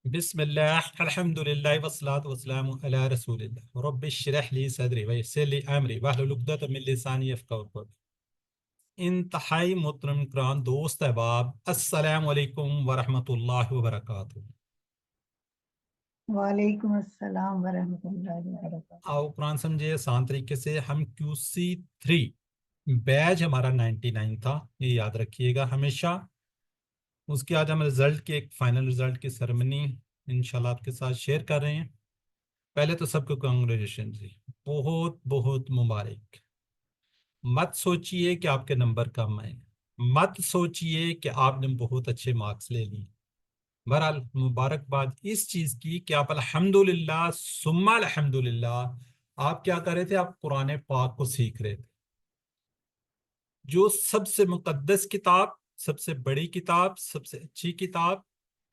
بسم الله الحمد لله والصلاة والسلام على رسول الله رب اشرح لي صدري ويسر لي أمري واحلل عقدة من لساني يفقهوا قولي. انتہائی محترم کرام دوست احباب، السلام علیکم ورحمۃ اللہ وبرکاتہ۔ وعلیکم السلام ورحمۃ اللہ وبرکاتہ۔ آؤ قرآن سمجھے آسان طریقے سے۔ ہم QC3 بیچ ہمارا 99 تھا، یہ یاد رکھیے گا ہمیشہ۔ اس کے آج ہم رزلٹ کے ایک فائنل رزلٹ کی سرمنی انشاءاللہ آپ کے ساتھ شیئر کر رہے ہیں۔ پہلے تو سب کو کنگریچولیشن جی، بہت بہت مبارک۔ مت سوچئے کہ آپ کے نمبر کم آئے، مت سوچئے کہ آپ نے بہت اچھے مارکس لے لیے۔ بہرحال مبارکباد اس چیز کی کہ آپ الحمدللہ ثم الحمدللہ آپ کیا کر رہے تھے، آپ قرآن پاک کو سیکھ رہے تھے، جو سب سے مقدس کتاب، سب سے بڑی کتاب، سب سے اچھی کتاب،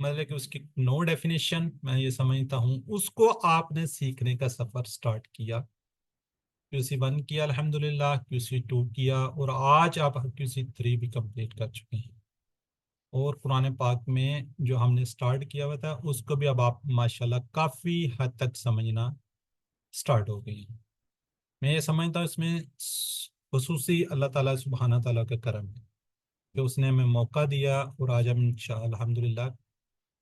مطلب کہ اس کی نو ڈیفینیشن میں یہ سمجھتا ہوں، اس کو آپ نے سیکھنے کا سفر سٹارٹ کیا۔ QC1 کیا الحمدللہ، QC2 کیا، اور آج آپ QC3 بھی کمپلیٹ کر چکے ہیں۔ اور قرآن پاک میں جو ہم نے سٹارٹ کیا ہوا تھا اس کو بھی اب آپ ماشاءاللہ کافی حد تک سمجھنا سٹارٹ ہو گئی ہیں۔ میں یہ سمجھتا ہوں اس میں خصوصی اللہ تعالیٰ سبحانہ تعالیٰ کا کرم ہے کہ اس نے ہمیں موقع دیا، اور آج ہم انشاءاللہ الحمدللہ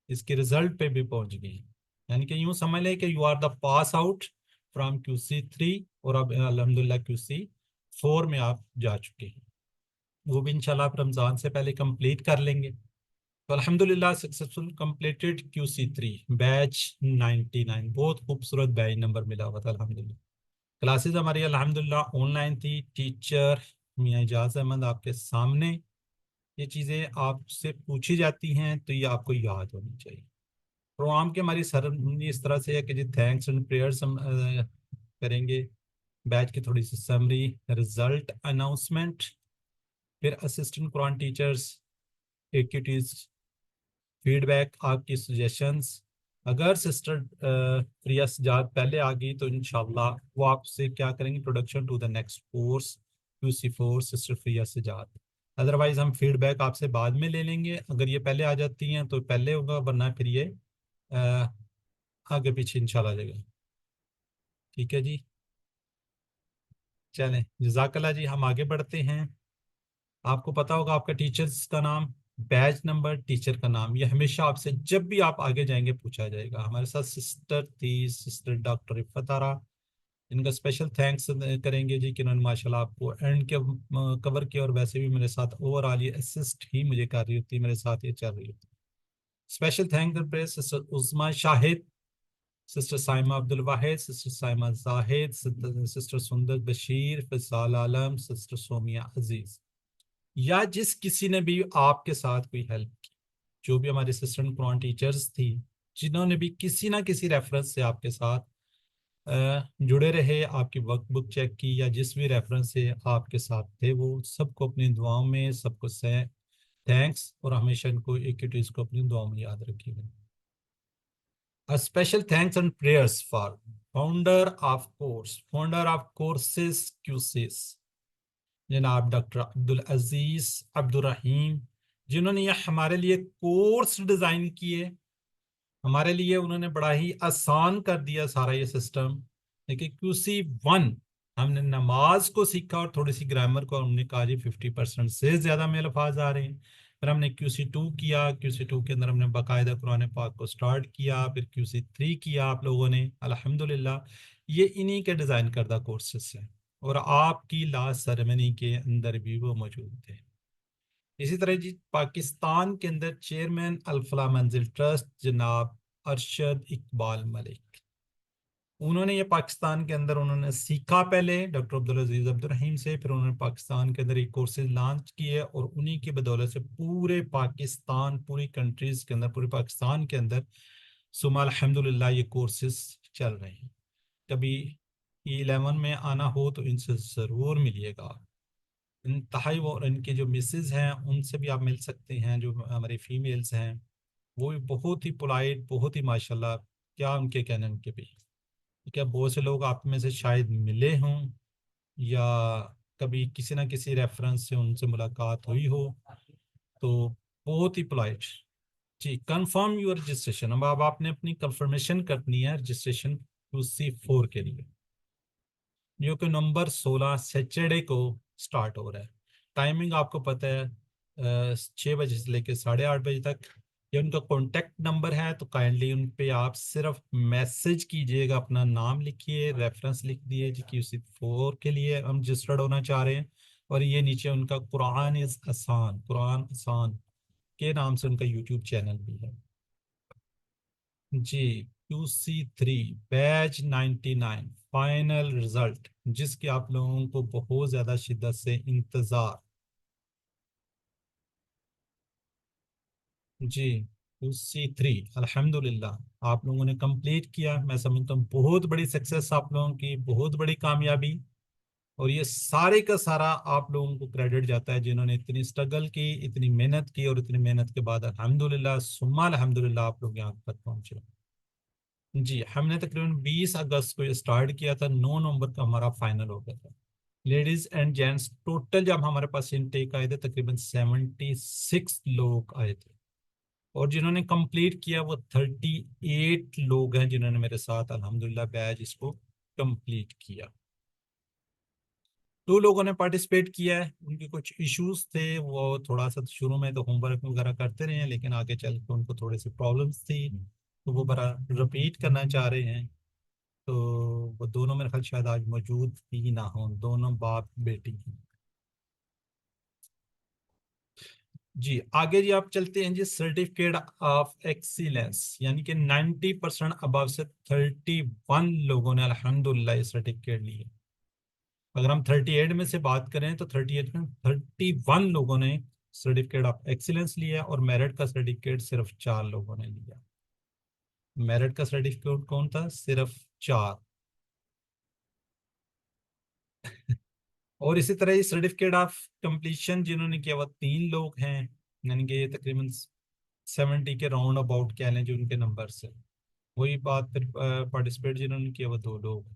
اس کے رزلٹ پہ بھی پہنچ گئے ہیں۔ یعنی کہ یوں سمجھ لیں کہ you are the pass out from QC3، اور اب الحمدللہ QC4 میں آپ جا چکے ہیں۔ وہ بھی انشاءاللہ آپ رمضان سے پہلے کمپلیٹ کر لیں گے۔ تو الحمدللہ سکسیسفل کمپلیٹڈ QC3 بیچ 99، بہت خوبصورت بیچ نمبر ملا ہوا تھا الحمدللہ۔ کلاسز ہماری الحمدللہ آن لائن تھی، ٹیچر میاں اعجاز احمد آپ کے سامنے، یہ چیزیں آپ سے پوچھی جاتی ہیں تو یہ آپ کو یاد ہونی چاہیے۔ پروگرام کی ہماری سرمنی اس طرح سے ہے کہ جی تھینکس اینڈ پریئرس ہم کریں گے، بیچ کی تھوڑی سی سمری، رزلٹ اناؤنسمنٹ، پھر اسسٹنٹ قرآن ٹیچرز ایکٹیویٹیز، فیڈ بیک، آپ کی سجیشنز۔ اگر سسٹر پریا سجاد پہلے آ گئی تو انشاءاللہ وہ آپ سے کیا کریں گے، introduction to the next course QC4 sister Priya Sajjad. Otherwise ہم فیڈ بیک آپ سے بعد میں لے لیں گے، اگر یہ پہلے آ جاتی ہیں تو پہلے ہوگا، ورنہ پھر یہ آگے پیچھے انشاءاللہ آ جائے گا۔ ٹھیک ہے جی، چلیں جزاک اللہ جی، ہم آگے بڑھتے ہیں۔ آپ کو پتا ہوگا آپ کا ٹیچرز کا نام، بیچ نمبر، ٹیچر کا نام، یہ ہمیشہ آپ سے جب بھی آپ آگے جائیں گے پوچھا جائے گا۔ ہمارے ساتھ سسٹر تھی، سسٹر ڈاکٹر رفت آرا، ان کا اسپیشل تھینکس کریں گے جی کہ انہوں نے ماشاءاللہ آپ کو اینڈ کے کور کیا، اور ویسے بھی میرے ساتھ اوور آل یہ اسسٹ ہی مجھے کر رہی ہوتی، میرے ساتھ یہ چل رہی ہوتی۔ اسپیشل تھینک سسٹر عظما شاہد، سسٹر سائمہ عبد الواحد، سسٹر سائمہ زاہد، سسٹر سندر بشیر، فضال عالم، سسٹر سومیہ عزیز، یا جس کسی نے بھی آپ کے ساتھ کوئی ہیلپ کی، جو بھی ہمارے اسسٹنٹ قرآن ٹیچرز تھی، جنہوں نے بھی کسی نہ کسی ریفرنس سے آپ کے ساتھ جڑے رہے، آپ کی ورک بک چیک کی، یا جس بھی ریفرنس سے آپ کے ساتھ تھے، وہ سب کو اپنی دعاؤں میں، سب کو تھینکس، اور ہمیشہ ان کو ایکٹیویٹیز کو اپنی دعاؤں میں یاد رکھیے گا۔ Special thanks and prayers for founder of course, founder of courses QCs، جناب ڈاکٹر عبدالعزیز عبدالرحیم، جنہوں نے یہ ہمارے لیے کورس ڈیزائن کیے، ہمارے لیے انہوں نے بڑا ہی آسان کر دیا سارا یہ سسٹم۔ لیکن QC1 ہم نے نماز کو سیکھا اور تھوڑی سی گرامر کو، ہم نے کہا جی 50% سے زیادہ میں الفاظ آ رہے ہیں۔ پھر ہم نے QC2 کیا، QC2 کے اندر ہم نے باقاعدہ قرآن پاک کو سٹارٹ کیا، پھر QC3 کیا آپ لوگوں نے الحمدللہ۔ یہ انہی کے ڈیزائن کردہ کورسز ہیں، اور آپ کی لاسٹ سرمنی کے اندر بھی وہ موجود تھے۔ اسی طرح جی پاکستان کے اندر چیئرمین الفلاح منزل ٹرسٹ جناب ارشد اقبال ملک، انہوں نے یہ پاکستان کے اندر انہوں نے سیکھا پہلے ڈاکٹر عبدالعزیز عبدالرحیم سے، پھر انہوں نے پاکستان کے اندر ایک کورسز لانچ کیے، اور انہی کی بدولت سے پورے پاکستان، پوری کنٹریز کے اندر، پورے پاکستان کے اندر ثم الحمدللہ یہ کورسز چل رہے ہیں۔ کبھی E11 میں آنا ہو تو ان سے ضرور ملیے گا۔ انتہائی وہ ان کے جو مسز ہیں ان سے بھی آپ مل سکتے ہیں، جو ہماری فیمیلز ہیں وہ بھی بہت ہی پولائٹ، بہت ہی ماشاءاللہ، کیا ان کے کہنے ان کے بھی، کیا بہت سے لوگ آپ میں سے شاید ملے ہوں، یا کبھی کسی نہ کسی ریفرنس سے ان سے ملاقات ہوئی ہو، تو بہت ہی پولائٹ، جی کنفرم یور رجسٹریشن. اب آپ نے اپنی کنفرمیشن کرنی ہے رجسٹریشن QC4 کے لیے، جو کہ نمبر 16 سیچرڈے کو سٹارٹ ہو رہا ہے. ٹائمنگ آپ کو پتہ ہے 6 بجے سے لے کے 8:30 بجے تک. یہ ان کا کانٹیکٹ نمبر ہے، تو کائنڈلی ان پہ آپ صرف میسج کیجئے گا، اپنا نام لکھیے، ریفرنس لکھ دیے جی QC4 کے لیے ہم رجسٹرڈ ہونا چاہ رہے ہیں. اور یہ نیچے ان کا قرآن از آسان، قرآن آسان کے نام سے ان کا یوٹیوب چینل بھی ہے. جی QC3 بیچ 99 فائنل رزلٹ، جس کے آپ لوگوں کو بہت زیادہ شدت سے انتظار. جی QC3 الحمدللہ آپ لوگوں نے کمپلیٹ کیا. میں سمجھتا ہوں بہت بڑی سکسیس آپ لوگوں کی، بہت بڑی کامیابی. اور یہ سارے کا سارا آپ لوگوں کو کریڈٹ جاتا ہے جنہوں نے اتنی اسٹرگل کی، اتنی محنت کی، اور اتنی محنت کے بعد الحمدللہ ثم الحمدللہ آپ لوگ یہاں تک پہنچے. جی ہم نے تقریباً 20 اگست کو یہ اسٹارٹ کیا تھا، 9 نومبر کا ہمارا فائنل ہو گیا تھا. لیڈیز اینڈ جینٹس ٹوٹل جب ہمارے پاس انٹیک آئے تھے تقریباً 76 لوگ آئے تھے. اور جنہوں نے کمپلیٹ کیا وہ 38 لوگ ہیں جنہوں نے میرے ساتھ الحمدللہ بیچ اس کو کمپلیٹ کیا. 2 لوگوں نے پارٹیسپیٹ کیا ہے، ان کے کچھ ایشوز تھے، وہ تھوڑا سا شروع میں تو ہوم ورک وغیرہ کرتے رہے ہیں، لیکن آگے چل کے ان کو تھوڑے سی پرابلمس تھی، تو وہ بڑا رپیٹ کرنا چاہ رہے ہیں. تو وہ دونوں میرے خیال شاید آج موجود ہی نہ ہوں، دونوں باپ بیٹی ہیں. جی آگے جی آپ چلتے ہیں جی سرٹیفکیٹ آف ایکسیلنس، یعنی کہ 90% ابو سے 31 لوگوں نے الحمدللہ یہ سرٹیفکیٹ لی ہے. اگر ہم 38 میں سے بات کریں تو 38 میں 31 لوگوں نے سرٹیفکیٹ آف ایکسیلنس لیا، اور میرٹ کا سرٹیفکیٹ صرف 4 لوگوں نے لیا. میرٹ کا سرٹیفکیٹ کون تھا؟ صرف 4. اور اسی طرح یہ سرٹیفکیٹ آف کمپلیشن جنہوں نے کیا وہ 3 لوگ ہیں، یعنی کہ یہ تقریباً 70 کے راؤنڈ اباؤٹ کہہ لیں جو ان کے نمبر سے. وہی بات پھر پارٹیسپیٹ جنہوں نے کیا وہ 2 لوگ ہیں.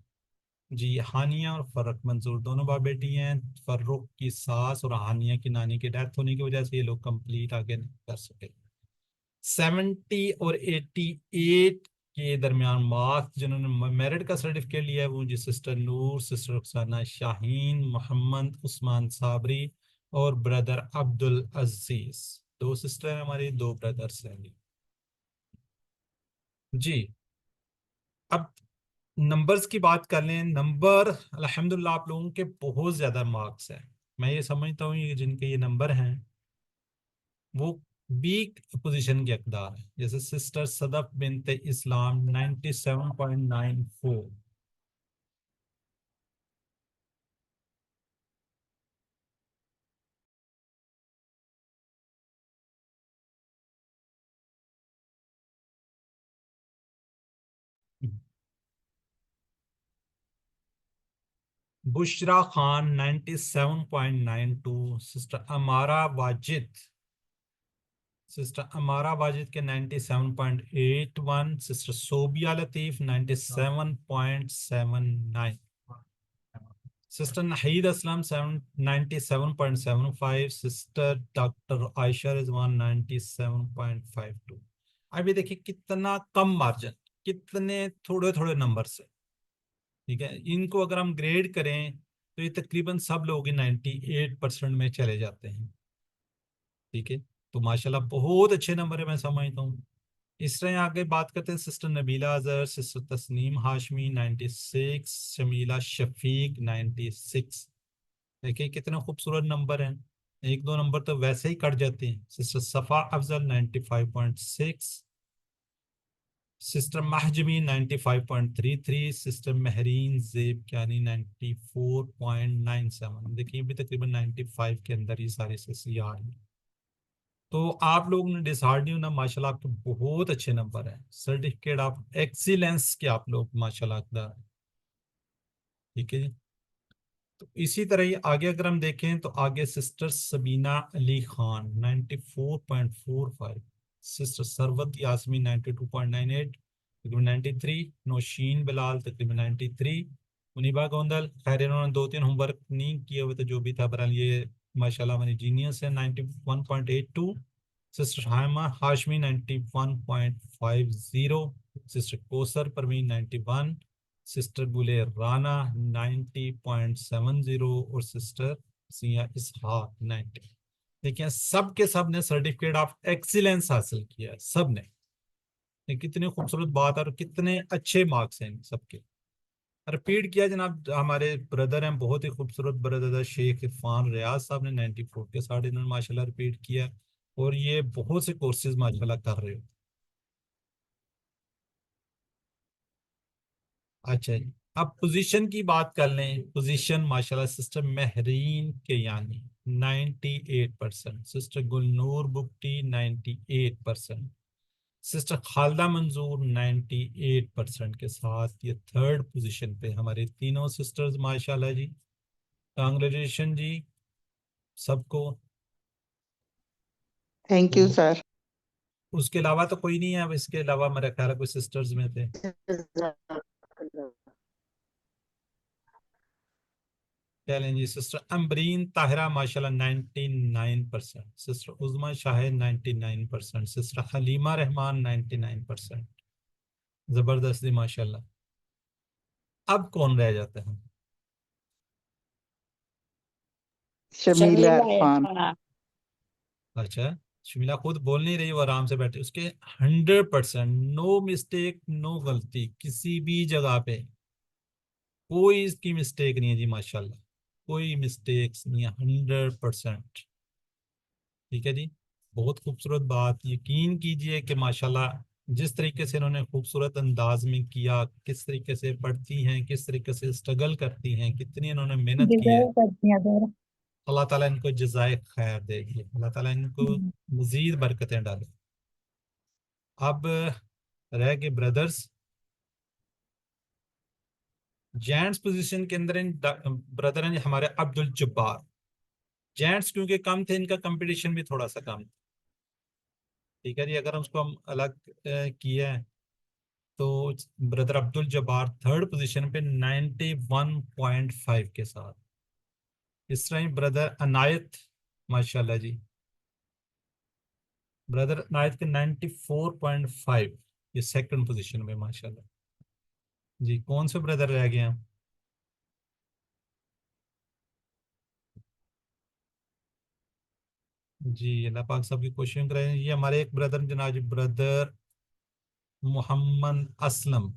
جی ہانیہ اور فرق منظور دونوں باپ بیٹی ہیں. فرق کی ساس اور ہانیہ کی نانی کی ڈیتھ ہونے کی وجہ سے یہ لوگ کمپلیٹ آگے نہیں کر سکے. 70 اور 88 کے درمیان مارکس جنہوں نے میرٹ کا سرٹیفکیٹ لیا ہے وہ جی سسٹر نور، سسٹر رخسانہ شاہین، محمد عثمان صابری اور بردر عبد العزیز. 2 سسٹر ہیں ہماری، 2 بردرس ہیں. جی اب نمبرز کی بات کر لیں. نمبر الحمدللہ آپ لوگوں کے بہت زیادہ مارکس ہیں. میں یہ سمجھتا ہوں یہ جن کے یہ نمبر ہیں وہ بی پوزیشن کے اقدار ہیں. جیسے سسٹر صدف بنت اسلام 97.94، بشرا خان 97.92، سسٹر امارا واجد کے 97.81، سسٹر صوبیہ لطیف 97.79، سسٹر نحید اسلم 97.75، سسٹر ڈاکٹر عائشہ رضوان 97.52. اب یہ دیکھیں کتنا کم مارجن، کتنے تھوڑے تھوڑے نمبر سے. ٹھیک ہے، ان کو اگر ہم گریڈ کریں تو یہ تقریباً سب لوگ 98% میں چلے جاتے ہیں. ٹھیک ہے، تو ماشاءاللہ بہت اچھے نمبر ہے میں سمجھتا ہوں. اس طرح آگے بات کرتے ہیں سسٹر نبیلہ اظہر، سسٹر تسنیم ہاشمی 96، شمیلہ شفیق 96. دیکھیں کتنے خوبصورت نمبر ہیں، 1-2 نمبر تو ویسے ہی کٹ جاتے ہیں. سسٹر صفا افضل 95.6، سسٹر محجمی 95.33، سسٹر مہرین زیب کیانی 94.97. دیکھیں بھی تقریباً 95 کے اندر ہی سارے سے آ رہی ہیں. تو آپ لوگوں نے ڈسہارڈ نہیں ہونا، ماشاءاللہ آپ کے بہت اچھے نمبر ہیں. سرٹیفکیٹ آف ایکسیلنس کے آپ لوگ ماشاءاللہ اقدار ہیں. ٹھیک ہے جی. تو اسی طرح ہی آگے اگر ہم دیکھیں تو آگے سسٹر سبینہ علی خان 94.45، سسٹر سروت یاسمین 92.98، تقریباً 93، نوشین بلال تقریباً 93، منیبا گوندل خیر انہوں نے 2-3 ہوم ورک نہیں کیے ہوئے تو جو بھی تھا برحال یہ ماشاءاللہ ہماری جینیس ہے 91.82، سسٹر حائمہ ہاشمی 91.50، سسٹر کوثر پروین 91، سسٹر بولے رانا 90.70 اور سسٹر سیاں اسحاق 90۔ دیکھیں سب کے سب نے سرٹیفکیٹ آف ایکسیلنس حاصل کیا، سب نے۔ یہ کتنی خوبصورت بات ہے اور کتنے اچھے مارکس ہیں سب کے۔ رپیٹ کیا جناب، ہمارے بردر ہیں بہت ہی خوبصورت بردر شیخ عرفان ریاض صاحب نے 94 کے ساتھ انہوں نے ماشاءاللہ رپیٹ کیا، اور یہ بہت سے کورسز ماشاءاللہ کر رہے ہو۔ اچھا جی، اب پوزیشن کی بات کر لیں۔ پوزیشن ماشاءاللہ سسٹر مہرین کے یعنی 98%، سسٹر گلنور بکٹی 98%، سسٹر خالدہ منظور 98% کے ساتھ یہ تھرڈ پوزیشن پہ ہمارے تینوں سسٹرز ماشاءاللہ جی، کانگریچولیشن جی سب کو۔ Thank you sir. اس کے علاوہ تو کوئی نہیں ہے، اب اس کے علاوہ میرا خیال ہے کوئی سسٹرز میں تھے۔ چلیں جی، سسٹر امبرین طاہرہ ماشاءاللہ 99%، سسٹر عظمیٰ شاہد 99%، سسٹر حلیمہ رحمان 99%۔ زبردست دی ماشاءاللہ۔ اب کون رہ جاتا ہے؟ شمیلہ عرفان۔ اچھا، شمیلہ خود بول نہیں رہی، وہ آرام سے بیٹھے، اس کے 100%، نو مسٹیک، نو غلطی، کسی بھی جگہ پہ کوئی اس کی مسٹیک نہیں ہے جی ماشاءاللہ، کوئی مسٹیکس نہیں ہے، 100%۔ ٹھیک ہے جی، بہت خوبصورت بات، یقین کیجئے کہ ماشاءاللہ جس طریقے سے انہوں نے خوبصورت انداز میں کیا، کس طریقے سے پڑھتی ہیں، کس طریقے سے اسٹرگل کرتی ہیں، کتنی انہوں نے محنت کی ہے، اللہ تعالیٰ ان کو جزائے خیر دے گی، اللہ تعالیٰ ان کو مزید برکتیں ڈالے۔ اب رہ گئے بردرز۔ جینٹس پوزیشن کے اندر بردر ہیں ہمارے عبد الجبار۔ جینٹس کیونکہ کم تھے، ان کا کمپٹیشن بھی تھوڑا سا کم تھا۔ ٹھیک ہے جی، اگر اس کو ہم الگ کیا ہے تو بردر عبد الجبار تھرڈ پوزیشن پہ 91.5 کے ساتھ۔ اس طرح ہی بردر عنایت ماشاءاللہ جی، بردر عنایت کے 94.5، یہ سیکنڈ پوزیشن پہ ماشاءاللہ جی۔ کون سے بردر رہ گئے ہیں؟ جی اللہ پاک سب کی کوششیں کریں۔ یہ ہمارے ایک بردر جناب جی، بردر محمد اسلم،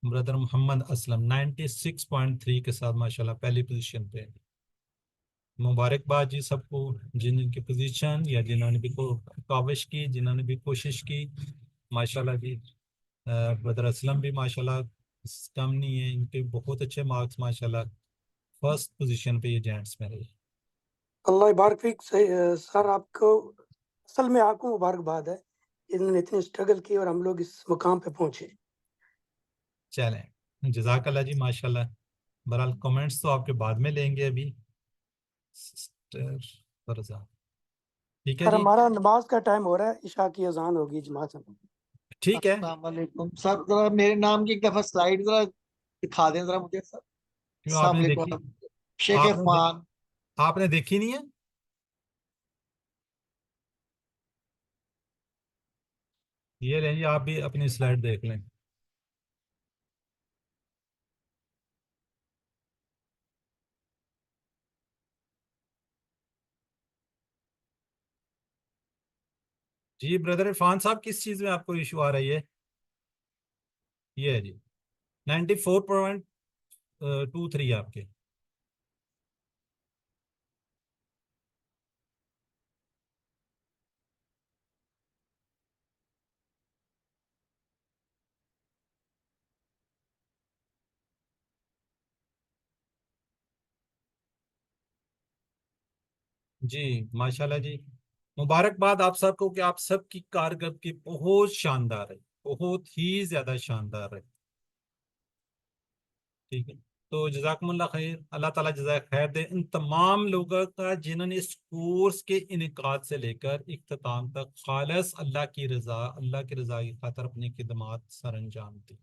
بردر محمد اسلم 96.3 کے ساتھ ماشاءاللہ پہلی پوزیشن پہ۔ مبارکباد جی سب کو، جن کی پوزیشن یا جنہوں نے بھی کاوش کی، جنہوں نے بھی کوشش کی ماشاءاللہ جی۔ بردر اسلم بھی ماشاءاللہ کم نہیں ہے، ان کے بہت اچھے مارکس ماشاءاللہ، فرسٹ پوزیشن پہ یہ جینٹس میں رہے۔ اللہ بارک فیک سر، آپ کو اصل میں آپ کو مبارکباد ہے، انہوں نے اتنی اسٹرگل کی اور ہم لوگ اس مقام پہ پہنچے۔ چلیں جزاک اللہ جی ماشاءاللہ۔ بہرحال کمنٹس تو آپ کے بعد میں لیں گے ابھی۔ سسٹر فرزا، ٹھیک ہے سر جی، ہمارا نماز کا ٹائم ہو رہا ہے، عشاء کی اذان ہوگی جماعت میں۔ ٹھیک ہے۔ السلام علیکم سر، ذرا میرے نام کی ایک دفعہ سلائیڈ ذرا دکھا دیں ذرا مجھے سر۔ کیوں آپ السلام نے علیکم دیکھی؟ شیخ عرفان۔ آپ نے دیکھی نہیں ہے؟ یہ رہیں جی، آپ بھی اپنی سلائیڈ دیکھ لیں۔ جی بردر عرفان صاحب، کس چیز میں آپ کو ایشو آ رہی ہے؟ یہ ہے جی 94.23 آپ کے۔ جی ماشاءاللہ جی، مبارکباد آپ سب کو کہ آپ سب کی کارکردگی بہت شاندار ہے، بہت ہی زیادہ شاندار ہے۔ ٹھیک ہے، تو جزاکم اللہ خیر، اللہ تعالیٰ جزائے خیر دے ان تمام لوگوں کا جنہوں نے اس کورس کے انعقاد سے لے کر اختتام تک خالص اللہ کی رضا کی خاطر اپنی خدمات سر انجام دی۔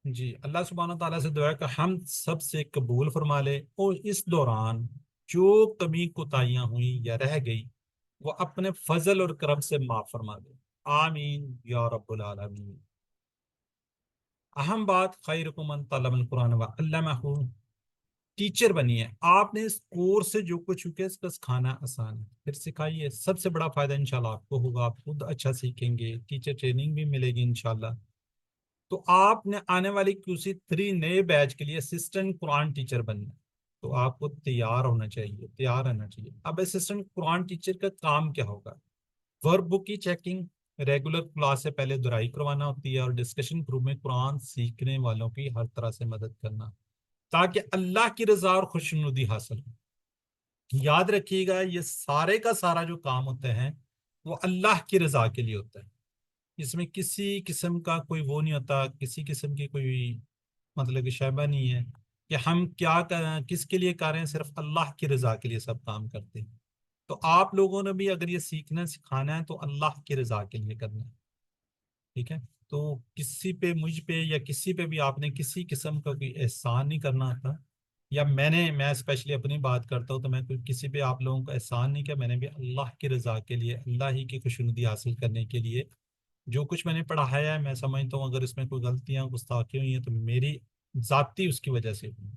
جی اللہ سبحانہ تعالیٰ سے دعا ہے کہ ہم سب سے قبول فرما لے، اور اس دوران جو کمی کوتاہیاں ہوئیں یا رہ گئی وہ اپنے فضل اور کرم سے معاف فرما دے. آمین یا رب العالمین. اہم بات، خیرکم من تعلم القرآن وعلمہ. ٹیچر بنیے. آپ نے اس کورس سے جو کچھ ہو اس کا سکھانا آسان ہے، پھر سکھائیے. سب سے بڑا فائدہ انشاءاللہ آپ کو ہوگا، آپ خود اچھا سیکھیں گے، ٹیچر ٹریننگ بھی ملے گی انشاءاللہ. تو آپ نے آنے والی QC3 نئے بیچ کے لیے اسسٹنٹ قرآن ٹیچر بننا ہے، تو آپ کو تیار ہونا چاہیے، تیار رہنا چاہیے. اب اسسٹنٹ قرآن ٹیچر کا کام کیا ہوگا؟ ورک بک کی چیکنگ، ریگولر کلاس سے پہلے دہرائی کروانا ہوتی ہے، اور ڈسکشن گروپ میں قرآن سیکھنے والوں کی ہر طرح سے مدد کرنا تاکہ اللہ کی رضا اور خوشنودی حاصل ہو. یاد رکھیے گا یہ سارے کا سارا جو کام ہوتا ہے وہ اللہ کی رضا کے لیے ہوتا ہے. اس میں کسی قسم کا کوئی وہ نہیں ہوتا، کسی قسم کی کوئی مطلب کہ شائبہ نہیں ہے کہ ہم کیا کس کے لیے کر رہے ہیں، صرف اللہ کی رضا کے لیے سب کام کرتے ہیں. تو آپ لوگوں نے بھی اگر یہ سیکھنا سکھانا ہے تو اللہ کی رضا کے لیے کرنا ہے. ٹھیک ہے؟ تو کسی پہ، مجھ پہ یا کسی پہ بھی آپ نے کسی قسم کا کوئی احسان نہیں کرنا تھا، یا میں اسپیشلی اپنی بات کرتا ہوں تو میں کوئی کسی پہ آپ لوگوں کو احسان نہیں کیا. میں نے بھی اللہ کی رضا کے لیے، اللہ ہی کی خوشنودی حاصل کرنے کے لیے جو کچھ میں نے پڑھایا ہے. میں سمجھتا ہوں اگر اس میں کوئی غلطیاں گستاخی ہوئی ہیں تو میری ذاتی اس کی وجہ سے ہوئی.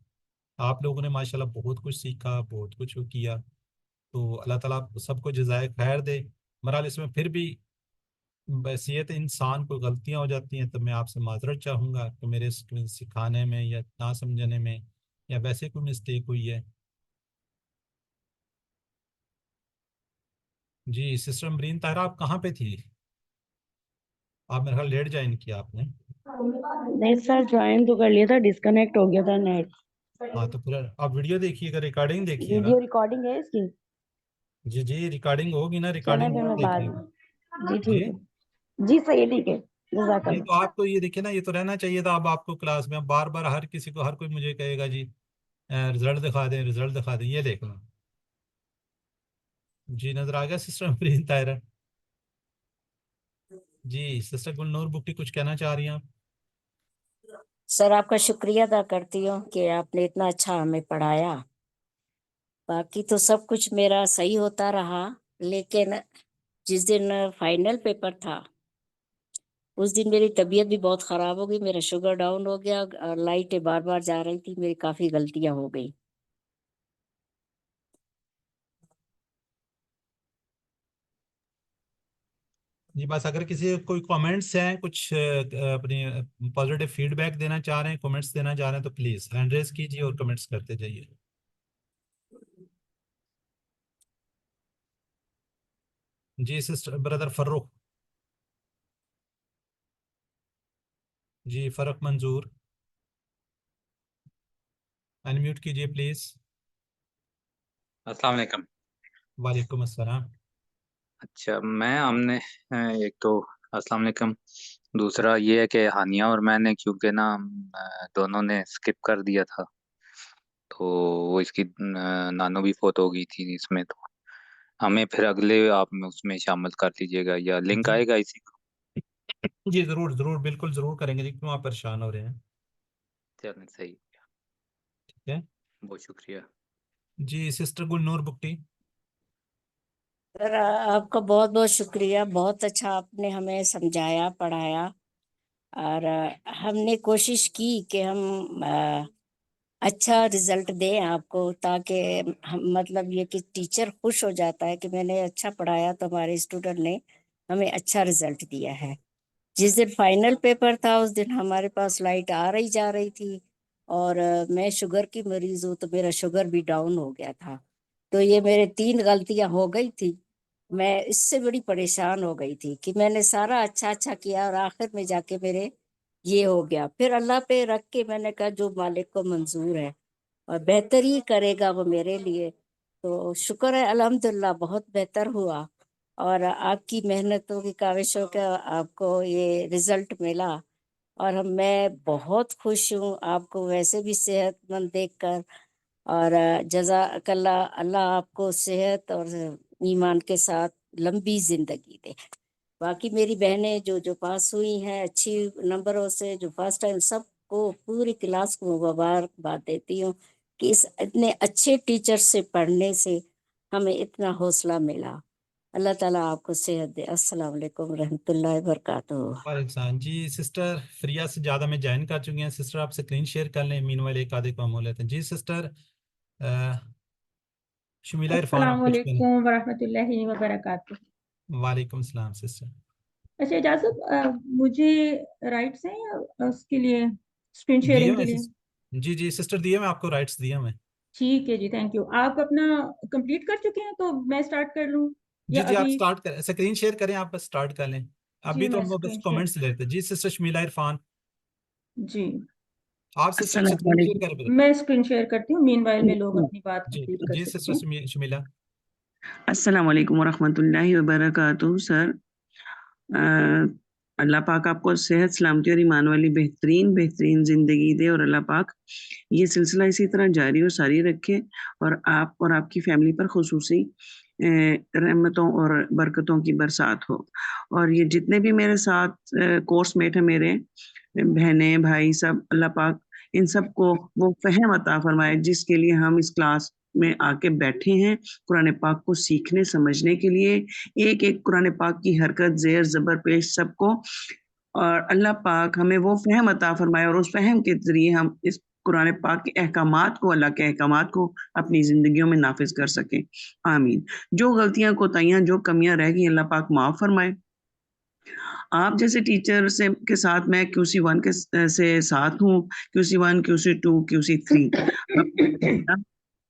آپ لوگوں نے ماشاءاللہ بہت کچھ سیکھا، بہت کچھ کیا، تو اللہ تعالیٰ سب کو جزائے خیر دے. بہرحال اس میں پھر بھی بحیثیت انسان کو غلطیاں ہو جاتی ہیں، تو میں آپ سے معذرت چاہوں گا کہ میرے سکھانے میں یا نہ سمجھنے میں یا ویسے کوئی مسٹیک ہوئی ہے. جی سسٹر امرین طاہرہ، آپ کہاں پہ تھی؟ آپ میرے خیال لیٹ جوائن کیا آپ نے. نہیں سر، جوائن تو کر لیا تھا، ڈسکنیکٹ ہو گیا تھا نیٹ. ہاں تو پھر آپ ویڈیو دیکھیے گا، ریکارڈنگ دیکھیے گا. ویڈیو ریکارڈنگ ہے اس کی؟ جی جی ریکارڈنگ ہوگی نا، چلیں ریکارڈنگ پھر میں بعد دیکھیے گا. جی جی ٹھیک ہے. جی صحیح، ٹھیک ہے، جزاک نہیں تو اللہ. آپ تو یہ دیکھیں نا، یہ تو رہنا چاہیے تھا. اب آپ کو کلاس میں بار بار ہر کسی کو، ہر کوئی مجھے کہے گا جی رزلٹ دکھا دیں، رزلٹ دکھا دیں. یہ دیکھ لو. جی نظر آ گیا سسٹر امرین طاہرہ؟ جی سسٹر گلنور بکٹی کچھ کہنا چاہ رہی ہیں آپ؟ سر آپ کا شکریہ ادا کرتی ہوں کہ آپ نے اتنا اچھا ہمیں پڑھایا. باقی تو سب کچھ میرا صحیح ہوتا رہا، لیکن جس دن فائنل پیپر تھا اس دن میری طبیعت بھی بہت خراب ہو گئی، میرا شوگر ڈاؤن ہو گیا، اور لائٹیں بار بار جا رہی تھی، میری کافی غلطیاں ہو گئی. جی بس اگر کسی کوئی کامنٹس ہیں، کچھ اپنی پازیٹیو فیڈ بیک دینا چاہ رہے ہیں، کامنٹس دینا چاہ رہے ہیں تو پلیز ہینڈ ریز کیجیے اور کمنٹس کرتے جائیے. جی سسٹر بردر فروخ. جی فرق منظور، انمیوٹ کیجیے پلیز. السلام علیکم. وعلیکم السلام. اچھا ہم نے ایک تو السلام علیکم. دوسرا یہ ہے کہ ہانیہ اور میں نے کیونکہ نا دونوں نے اسکپ کر دیا تھا، تو وہ اس کی نانو بھی فوت ہو گئی تھی اس میں، تو ہمیں پھر اگلے آپ میں اس میں شامل کر لیجیے گا، یا لنک آئے گا اسی کو. جی ضرور ضرور، بالکل ضرور کریں گے جی. کیوں آپ پریشان ہو رہے ہیں؟ چلیں صحیح، ٹھیک ہے. بہت شکریہ. جی سسٹر گلنور بکٹی. سر آپ کا بہت بہت شکریہ، بہت اچھا آپ نے ہمیں سمجھایا، پڑھایا، اور ہم نے کوشش کی کہ ہم اچھا رزلٹ دیں آپ کو، تاکہ مطلب یہ کہ ٹیچر خوش ہو جاتا ہے کہ میں نے اچھا پڑھایا تو ہمارے اسٹوڈنٹ نے ہمیں اچھا رزلٹ دیا ہے. جس دن فائنل پیپر تھا اس دن ہمارے پاس لائٹ آ رہی جا رہی تھی، اور میں شوگر کی مریض ہوں تو میرا شوگر بھی ڈاؤن ہو گیا تھا. تو یہ میرے 3 غلطیاں ہو گئی تھی. میں اس سے بڑی پریشان ہو گئی تھی کہ میں نے سارا اچھا کیا اور آخر میں جا کے میرے یہ ہو گیا. پھر اللہ پہ رکھ کے میں نے کہا جو مالک کو منظور ہے اور بہتر ہی کرے گا وہ میرے لیے. تو شکر ہے الحمدللہ بہت بہتر ہوا، اور آپ کی محنتوں کی کاوشوں کا آپ کو یہ رزلٹ ملا، اور میں بہت خوش ہوں آپ کو ویسے بھی صحت مند دیکھ کر. اور جزاک اللہ، اللہ آپ کو صحت اور ایمان کے ساتھ لمبی زندگی دے. باقی میری بہنیں جو پاس ہوئی ہیں اچھی نمبروں سے، جو فرسٹ ٹائم، سب کو پوری کلاس کو مبارکباد دیتی ہوں کہ اس اتنے اچھے ٹیچر سے پڑھنے سے ہمیں اتنا حوصلہ ملا. اللہ تعالیٰ آپ کو صحت دے. السلام علیکم ورحمۃ اللہ وبرکاتہ. وعلیکم السلام. جی سسٹر فریہ سے زیادہ میں جوائن کر چکی ہیں. سسٹر آپ اسکرین شیئر کر لیں. مین والے ایک آدھے کو ہم ہو لیتے ہیں. جی سسٹر شمیلہ عرفان آپ السلام کچھ کریں. علیکم ورحمۃ اللہ وبرکاتہ. وعلیکم السلام سسٹر. اچھا اجازت مجھے رائٹس ہیں یا اس کے لیے اسکرین دیے شیئرنگ کے میں لیے؟ جی سسٹر دیے میں آپ کو رائٹس دیے میں. ٹھیک ہے جی، تھینک یو. آپ اپنا کمپلیٹ کر چکے ہیں تو میں اسٹارٹ کر لوں یا جی آپ ابھی؟ سٹارٹ کریں. اسکرین شیئر کریں. آپ بس سٹارٹ کر لیں. جی ابھی تو میں ہم بس اسکرین شیئر. کامنٹس لیتے ہیں. جی سسٹر شمیلہ عرفان جی آپ سسٹر السلام اسکرین شیئر علیکم. کریں. میں اسکرین شیئر کرتی ہوں، مین وائل میں لوگ اپنی بات جی کمپلیٹ کر جی سکتے سسٹر ہیں. شمیلہ. السلام علیکم ورحمۃ اللہ وبرکاتہ. سر اللہ پاک آپ کو صحت سلامتی اور ایمان والی بہترین زندگی دے، اور اللہ پاک یہ سلسلہ اسی طرح جاری اور ساری رکھے، اور آپ اور آپ کی فیملی پر خصوصی رحمتوں اور برکتوں کی برسات ہو. اور یہ جتنے بھی میرے ساتھ کورس میٹ ہیں، میرے بہنیں بھائی سب، اللہ پاک ان سب کو وہ فہم عطا فرمائے جس کے لیے ہم اس کلاس میں آ کے بیٹھے ہیں، قرآن پاک کو سیکھنے سمجھنے کے لیے. ایک ایک قرآن پاک کی حرکت، زیر زبر پیش سب کو، اور اللہ پاک ہمیں وہ فہم عطا فرمائے اور اس فہم کے ذریعے ہم اس قرآن پاک کے احکامات کو، اللہ کے احکامات کو اپنی زندگیوں میں نافذ کر سکیں. آمین. جو غلطیاں کوتاہیاں جو کمیاں رہ گئی اللہ پاک معاف فرمائے. آپ جیسے ٹیچر کے ساتھ میں QC1 سے ساتھ ہوں، QC1 QC2 QC3.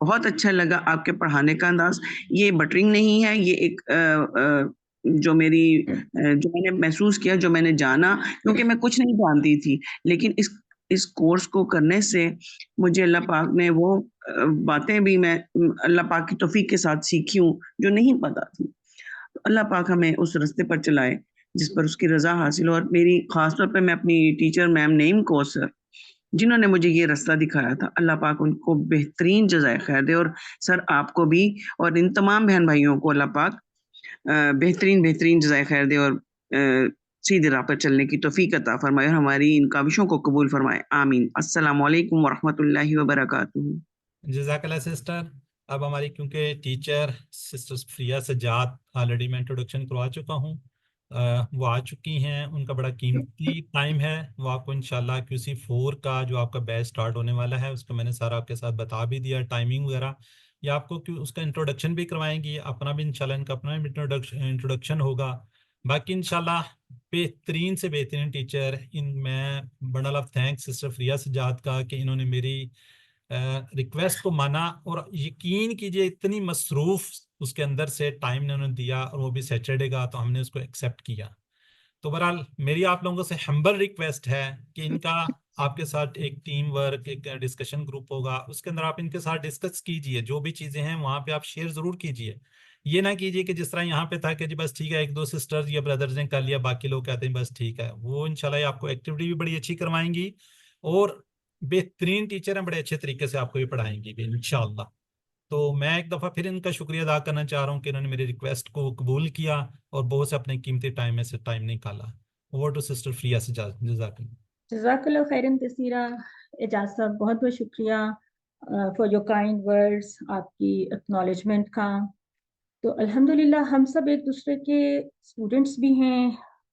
بہت اچھا لگا آپ کے پڑھانے کا انداز. یہ بٹرنگ نہیں ہے، یہ ایک جو میں نے محسوس کیا، جو میں نے جانا، کیونکہ میں کچھ نہیں جانتی تھی، لیکن اس کورس کو کرنے سے مجھے اللہ پاک نے وہ باتیں بھی میں اللہ پاک کی توفیق کے ساتھ سیکھی ہوں جو نہیں پتا تھی. اللہ پاک ہمیں اس راستے پر چلائے جس پر اس کی رضا حاصل ہو. اور میری خاص طور پہ میں اپنی ٹیچر میم نعیم کو سر، جنہوں نے مجھے یہ راستہ دکھایا تھا، اللہ پاک ان کو بہترین جزائے خیر دے. اور سر آپ کو بھی اور ان تمام بہن بھائیوں کو اللہ پاک بہترین جزائے خیر دے اور سیدھے راہ پر چلنے کی توفیق عطا فرمائے اور ہماری ان کاوشوں کو قبول فرمائے. آمین. السلام علیکم ورحمۃ اللہ وبرکاتہ. جزاک اللہ سسٹر. اب ہماری کیونکہ teacher sister Fariya Sajjad already میں انٹروڈکشن کروا چکا ہوں، وہ آ چکی ہیں. ان کا بڑا قیمتی ٹائم ہے. وہ آپ کو انشاءاللہ QC4 کا جو آپ کا بیچ سٹارٹ ہونے والا ہے اس کو میں نے سارا آپ کے ساتھ بتا بھی دیا، ٹائمنگ وغیرہ. یا آپ کو اس کا انٹروڈکشن بھی کروائیں گی، اپنا بھی انشاءاللہ ان کا اپنا بھی انٹروڈکشن ہوگا. باقی انشاءاللہ بہترین سے بہترین ٹیچر میں bundle of thanks sister Fariya Sajjad کا کہ انہوں نے میری ریکویسٹ کو مانا. اور یقین کیجئے اتنی مصروف اس کے اندر سے ٹائم نے انہوں نے دیا، اور وہ بھی سیٹرڈے کا، تو ہم نے اس کو ایکسیپٹ کیا. تو بہرحال میری آپ لوگوں سے ہمبل ریکویسٹ ہے کہ ان کا آپ کے ساتھ ایک ٹیم ورک، ایک ڈسکشن گروپ ہوگا، اس کے اندر آپ ان کے ساتھ ڈسکس کیجئے. جو بھی چیزیں ہیں وہاں پہ آپ شیئر ضرور کیجئے. یہ نہ کیجئے کہ جس طرح یہاں پہ تھا کہ جی بس ٹھیک ہے ایک دو سسٹرز یا بردرز نے کر لیا، باقی لوگ کہتے ہیں بس ٹھیک ہے. وہ انشاءاللہ آپ کو ایکٹیویٹی بھی بڑی اچھی کروائیں گی، اور بہترین ٹیچر ہیں، بڑے اچھے طریقے سے آپ کو بھی پڑھائیں گی بھی انشاءاللہ. تو میں ایک دفعہ پھر ان کا شکریہ ادا کرنا چاہ رہا ہوں کہ انہوں نے میری ریکویسٹ کو قبول کیا اور بہت سے اپنے قیمتی ٹائم میں سے ٹائم نکالا. Over to sister Fariya Sajjad. جزاک اللہ. جزاک اللہ خیرن کثیرہ. اعجاز صاحب بہت بہت شکریہ فار یور کائنڈ ورڈز، آپ کی اکنالجمنٹ کا. تو الحمدللہ ہم سب ایک دوسرے کے اسٹوڈنٹس بھی ہیں،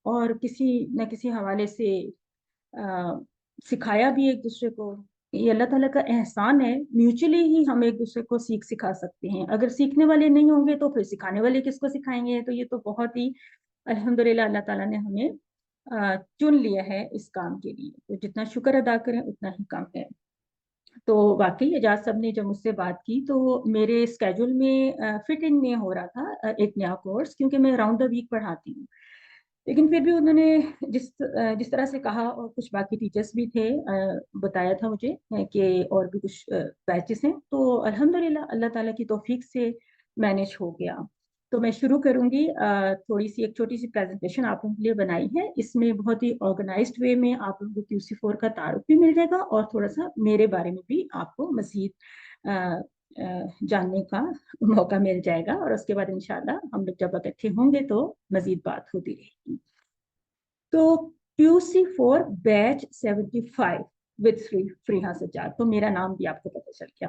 اور کسی نہ کسی حوالے سے سکھایا بھی ایک دوسرے کو. یہ اللہ تعالیٰ کا احسان ہے، میوچولی ہی ہم ایک دوسرے کو سکھا سکتے ہیں. اگر سیکھنے والے نہیں ہوں گے تو پھر سکھانے والے کس کو سکھائیں گے؟ تو یہ تو بہت ہی الحمدللہ اللہ تعالیٰ نے ہمیں چن لیا ہے اس کام کے لیے. تو جتنا شکر ادا کریں اتنا ہی کم ہے. تو واقعی اعجاز صاحب نے جب مجھ سے بات کی تو میرے اسکیجول میں فٹ ان نہیں ہو رہا تھا ایک نیا کورس، کیونکہ میں راؤنڈ دا ویک پڑھاتی ہوں. لیکن پھر بھی انہوں نے جس طرح سے کہا، اور کچھ باقی ٹیچرس بھی تھے، بتایا تھا مجھے کہ اور بھی کچھ بیچز ہیں، تو الحمدللہ اللہ تعالیٰ کی توفیق سے مینیج ہو گیا. تو میں شروع کروں گی. تھوڑی سی ایک چھوٹی سی پریزنٹیشن آپ لوگوں کے لیے بنائی ہے. اس میں بہت ہی آرگنائزڈ وے میں آپ لوگوں کو QC4 کا تعارف بھی مل جائے گا، اور تھوڑا سا میرے بارے میں بھی آپ کو مزید جاننے کا موقع مل جائے گا. اور اس کے بعد انشاءاللہ ہم لوگ جب اکٹھے ہوں گے تو مزید بات ہوتی رہے گی. تو QC4 بیچ 75 وتھ فریہ سجاد. تو میرا نام بھی آپ کو پتہ چل گیا.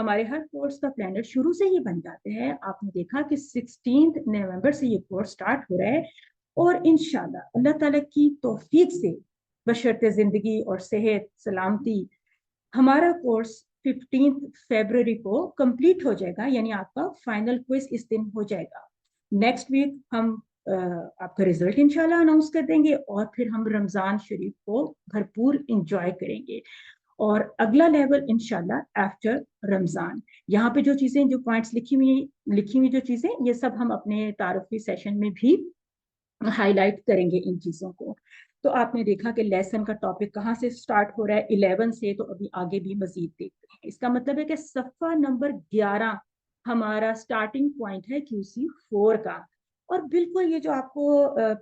ہمارے ہر کورس کا پلانر شروع سے ہی بن جاتے ہیں. آپ نے دیکھا کہ 16 نومبر سے یہ کورس سٹارٹ ہو رہا ہے اور انشاءاللہ اللہ تعالیٰ کی توفیق سے بشرط زندگی اور صحت سلامتی ہمارا کورس 15 فیبروری کو کمپلیٹ ہو جائے گا. یعنی آپ کا فائنل کوئز اس دن ہو جائے گا. نیکسٹ ویک ہم آپ کا رزلٹ انشاءاللہ اناؤنس کر دیں گے اور پھر ہم رمضان شریف کو بھرپور انجوائے کریں گے. اور اگلا لیول انشاءاللہ آفٹر رمضان. یہاں پہ جو چیزیں جو پوائنٹس لکھی ہوئی جو چیزیں یہ سب ہم اپنے تعارفی سیشن میں بھی ہائی لائٹ کریں گے ان چیزوں کو. تو آپ نے دیکھا کہ لیسن کا ٹاپک کہاں سے سٹارٹ ہو رہا ہے 11 سے, تو ابھی آگے بھی مزید دیکھتے ہیں. اس کا مطلب ہے کہ صفحہ نمبر 11 ہمارا سٹارٹنگ پوائنٹ ہے QC 4 کا. اور بالکل یہ جو آپ کو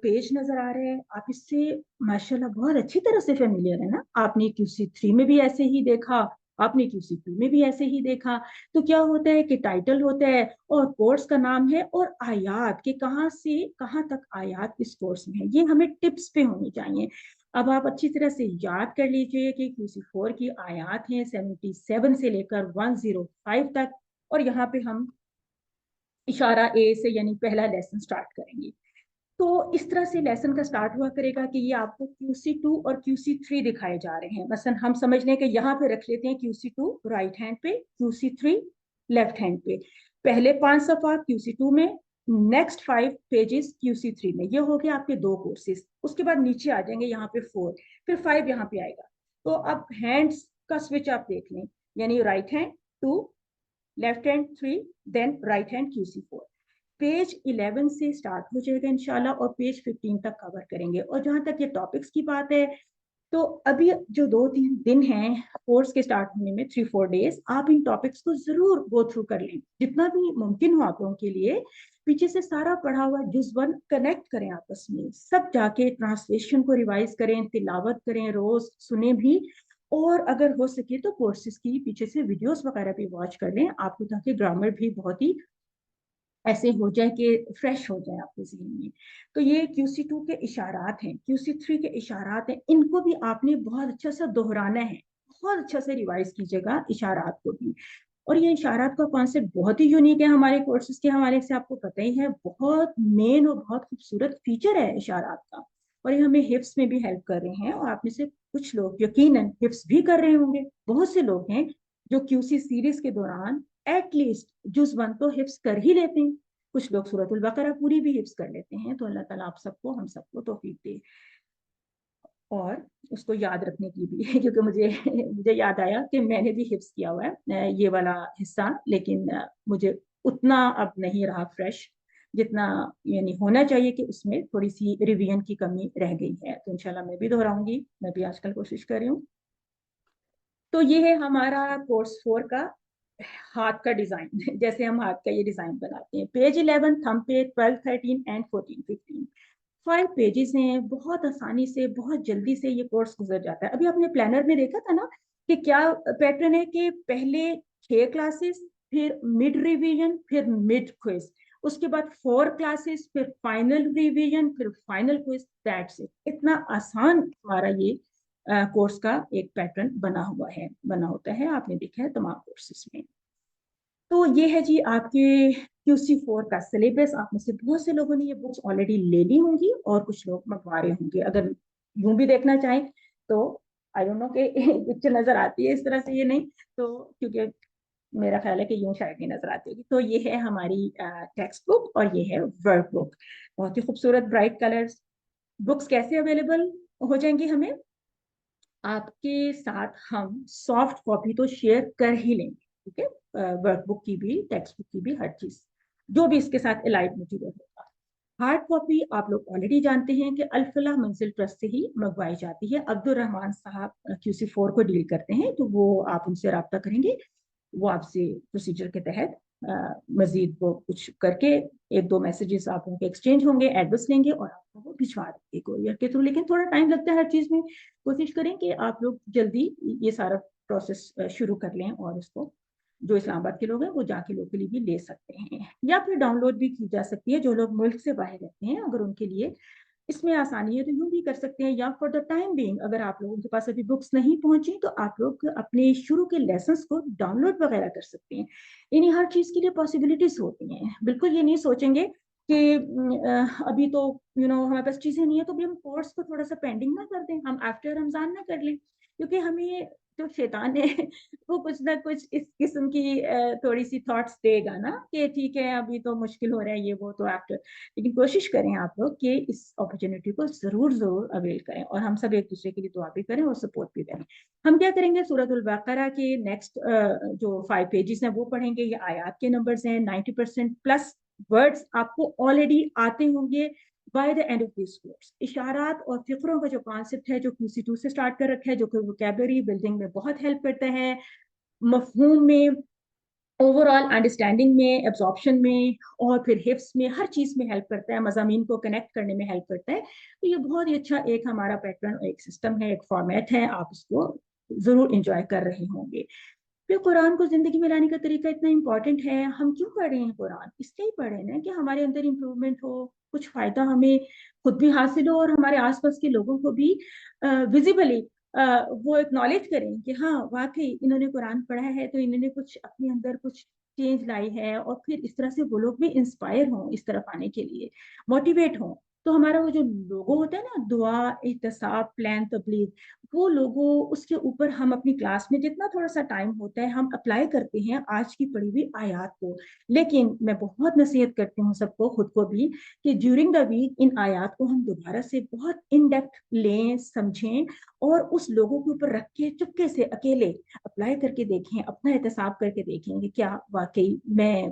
پیج نظر آ رہے ہیں آپ اس سے ماشاءاللہ بہت اچھی طرح سے فیملیئر ہے نا. آپ نے QC 3 میں بھی ایسے ہی دیکھا, آپ نے QC 2 میں بھی ایسے ہی دیکھا. تو کیا ہوتا ہے کہ ٹائٹل ہوتا ہے اور کورس کا نام ہے اور آیات کہ کہاں سے کہاں تک آیات اس کورس میں ہے. یہ ہمیں ٹپس پہ ہونی چاہیے. اب آپ اچھی طرح سے یاد کر لیجئے کہ QC 4 کی آیات ہیں 77 سے لے کر 105 تک. اور یہاں پہ ہم اشارہ A سے یعنی پہلا لیسن سٹارٹ کریں گے. تو اس طرح سے لیسن کا سٹارٹ ہوا کرے گا کہ یہ آپ کو QC 2 اور QC 3 دکھائے جا رہے ہیں. مثلا ہم سمجھ لیں کہ یہاں پہ رکھ لیتے ہیں QC 2 رائٹ ہینڈ پہ, QC 3 لیفٹ ہینڈ پہ. پہلے 5 صفحات QC 2 میں, نیکسٹ 5 پیجز QC 3 میں. یہ ہو گیا آپ کے 2 کورسز. اس کے بعد نیچے آ جائیں گے یہاں پہ 4, پھر 5 یہاں پہ آئے گا. تو اب ہینڈز کا سوئچ آپ دیکھ لیں, یعنی رائٹ ہینڈ 2, لیفٹ ہینڈ 3, دین رائٹ ہینڈ QC 4. پیج 11 سے سٹارٹ ہو جائے گا انشاءاللہ اور پیج 15 تک کور کریں گے. اور جہاں تک یہ ٹاپکس کی بات ہے تو ابھی جو 2-3 دن ہیں کورس کے سٹارٹ ہونے میں 3-4 ڈیز, آپ ان ٹاپکس کو ضرور گو تھرو کر لیں جتنا بھی ممکن ہو آپ لوگوں کے لیے. پیچھے سے سارا پڑھا ہوا جز 1 کنیکٹ کریں آپس میں, سب جا کے ٹرانسلیشن کو ریوائز کریں, تلاوت کریں, روز سنیں بھی. اور اگر ہو سکے تو کورسز کی پیچھے سے ویڈیوز وغیرہ بھی واچ کر لیں آپ کو, تاکہ گرامر بھی بہت ہی ایسے ہو جائے کہ فریش ہو جائے آپ کے ذہن میں. تو یہ QC 2 کے اشارات ہیں, QC 3 کے اشارات ہیں, ان کو بھی آپ نے بہت اچھا سا دہرانا ہے, بہت اچھا سے ریوائز کیجیے گا اشارات کو بھی. اور یہ اشارات کا کانسیپٹ بہت ہی یونیک ہے ہمارے کورسز کے حوالے سے, آپ کو پتہ ہی ہے بہت مین اور بہت خوبصورت فیچر ہے اشارات کا. اور یہ ہمیں حفظ میں بھی ہیلپ کر رہے ہیں, اور آپ میں سے کچھ لوگ یقیناً حفظ بھی کر رہے ہوں گے. بہت سے لوگ ہیں جو QC سیریز کے دوران ایٹ لیسٹ جز 1 تو حفظ کر ہی لیتے ہیں. کچھ لوگ سورۃ البقرہ پوری بھی حفظ کر لیتے ہیں. تو اللہ تعالیٰ آپ سب کو, ہم سب کو توفیق دے اور اس کو یاد رکھنے کی بھی. کیونکہ مجھے یاد آیا کہ میں نے بھی حفظ کیا ہوا ہے یہ والا حصہ, لیکن مجھے اتنا اب نہیں رہا فریش جتنا یعنی ہونا چاہیے, کہ اس میں تھوڑی سی ریویژن کی کمی رہ گئی ہے. تو انشاءاللہ میں بھی دہراؤں گی, میں بھی آج کل کوشش کر رہی ہوں. تو یہ ہے ہمارا کورس 4 کا ہاتھ کا ڈیزائن, جیسے ہم ہاتھ کا یہ ڈیزائن بناتے ہیں. پیج 11 تھم پہ 12, 13 اینڈ 14, 15 5 پیجز ہیں. بہت آسانی سے بہت جلدی سے یہ کورس گزر جاتا ہے. ابھی آپ نے پلانر میں دیکھا تھا نا کہ کیا پیٹرن ہے, کہ پہلے 6 کلاسز, پھر مڈ ریویژن, پھر مڈ کوئز, اس کے بعد 4 کلاسز, پھر فائنل ریویژن, پھر فائنل کوئز. That's it. اتنا آسان ہمارا یہ کورس کا ایک پیٹرن بنا ہوتا ہے. آپ نے دیکھا ہے تمام کورسز میں. تو یہ ہے جی آپ کے QC 4 کا سلیبس. آپ میں سے بہت سے لوگوں نے یہ بکس آلریڈی لے لی ہوں گی اور کچھ لوگ منگوا رہے ہوں گے. اگر یوں بھی دیکھنا چاہیں تو آئی ڈونٹ نو کہ پکچر نظر آتی ہے اس طرح سے, یہ نہیں تو کیونکہ میرا خیال ہے کہ یوں شاید نہیں نظر آتی ہوگی. تو یہ ہے ہماری ٹیکسٹ بک اور یہ ہے ورک بک. بہت ہی خوبصورت برائٹ کلرز. بکس کیسے اویلیبل ہو جائیں گی ہمیں؟ آپ کے ساتھ ہم سافٹ کاپی تو شیئر کر ہی لیں گے, ٹھیک ہے, ورک بک کی بھی, ٹیکسٹ بک کی بھی, ہر چیز جو بھی اس کے ساتھ الائڈ مٹیریل ہوگا. ہارڈ کاپی آپ لوگ آلریڈی جانتے ہیں کہ الفلاح منزل ٹرسٹ سے ہی منگوائی جاتی ہے. عبد الرحمان صاحب QC 4 کو ڈیل کرتے ہیں, تو وہ آپ ان سے رابطہ کریں گے, وہ آپ سے پروسیجر کے تحت مزید وہ کچھ کر کے 1-2 میسیجز آپ کے ایکسچینج ہوں گے, ایڈریس لیں گے اور آپ کو وہ بھجوا دیں گے کوریئر کے تھرو. لیکن تھوڑا ٹائم لگتا ہے ہر چیز میں. کوشش کریں کہ آپ لوگ جلدی یہ سارا پروسیس شروع کر لیں, اور اس کو جو اسلام آباد کے لوگ ہیں وہ جا کے لوکلی بھی لے سکتے ہیں, یا پھر ڈاؤن لوڈ بھی کی جا سکتی ہے. جو لوگ ملک سے باہر رہتے ہیں اگر ان کے لیے اس میں آسانی ہے تو یوں بھی کر سکتے ہیں، یا فار دا ٹائم بینگ اگر آپ لوگوں کے پاس ابھی بکس نہیں پہنچی تو آپ لوگ اپنے شروع کے لیسنس کو ڈاؤن لوڈ وغیرہ کر سکتے ہیں. یعنی ہر چیز کے لیے پاسبلٹیز ہوتی ہیں. بالکل یہ نہیں سوچیں گے کہ ابھی تو ہمارے پاس چیزیں نہیں ہیں تو بھی ہم کورس کو تھوڑا سا پینڈنگ نہ کر دیں، ہم آفٹر رمضان نہ کر لیں، کیونکہ ہمیں جو شیطان ہے وہ کچھ نہ کچھ اس قسم کی تھوڑی سی تھاٹس دے گا نا کہ ٹھیک ہے ابھی تو مشکل ہو رہا ہے یہ وہ، تو آفٹر. لیکن کوشش کریں آپ لوگ کہ اس اپرچونیٹی کو ضرور اویل کریں، اور ہم سب ایک دوسرے کے لیے دعا بھی کریں اور سپورٹ بھی کریں. ہم کیا کریں گے، سورۃ البقرہ کے نیکسٹ جو 5 پیجز ہیں وہ پڑھیں گے. یہ آیات کے نمبرز ہیں، 90% پلس ورڈز آپ کو آلریڈی آتے ہوں گے by the end of this course. اشارات اور فقروں کا جو کانسیپٹ ہے جو QC2 سے اسٹارٹ کر رکھا ہے، جو کہ ووکیبلری بلڈنگ میں بہت ہیلپ کرتا ہے، مفہوم میں، اوور آل انڈرسٹینڈنگ میں، ایبزارپشن میں، اور پھر حفظ میں، ہر چیز میں ہیلپ کرتا ہے، مضامین کو کنیکٹ کرنے میں ہیلپ کرتا ہے. تو یہ بہت ہی اچھا ایک ہمارا پیٹرن، ایک سسٹم ہے، ایک فارمیٹ ہے، آپ اس کو ضرور انجوائے کر رہے ہوں گے. پھر قرآن کو زندگی میں لانے کا طریقہ اتنا امپورٹنٹ ہے. ہم کیوں پڑھ رہے ہیں قرآن؟ اس لیے پڑھ رہے ہیں کہ ہمارے اندر امپروومنٹ ہو، کچھ فائدہ ہمیں خود بھی حاصل ہو، اور ہمارے آس پاس کے لوگوں کو بھی ویزیبلی وہ ایکنالج کریں کہ ہاں واقعی انہوں نے قرآن پڑھا ہے تو انہوں نے کچھ اپنے اندر کچھ چینج لائی ہے، اور پھر اس طرح سے وہ لوگ بھی انسپائر ہوں اس طرف آنے کے لیے، موٹیویٹ ہوں. تو ہمارا وہ جو لوگو ہوتا ہے نا، دعا، احتساب، پلان، تبلیغ، وہ لوگوں اس کے اوپر ہم اپنی کلاس میں جتنا تھوڑا سا ٹائم ہوتا ہے ہم اپلائی کرتے ہیں آج کی پڑھی ہوئی آیات کو. لیکن میں بہت نصیحت کرتی ہوں سب کو، خود کو بھی، کہ ڈیورنگ دا ویک ان آیات کو ہم دوبارہ سے بہت ان ڈیپتھ لیں، سمجھیں، اور اس لوگوں کے اوپر رکھ کے چپکے سے اکیلے اپلائی کر کے دیکھیں، اپنا احتساب کر کے دیکھیں کہ کیا واقعی میں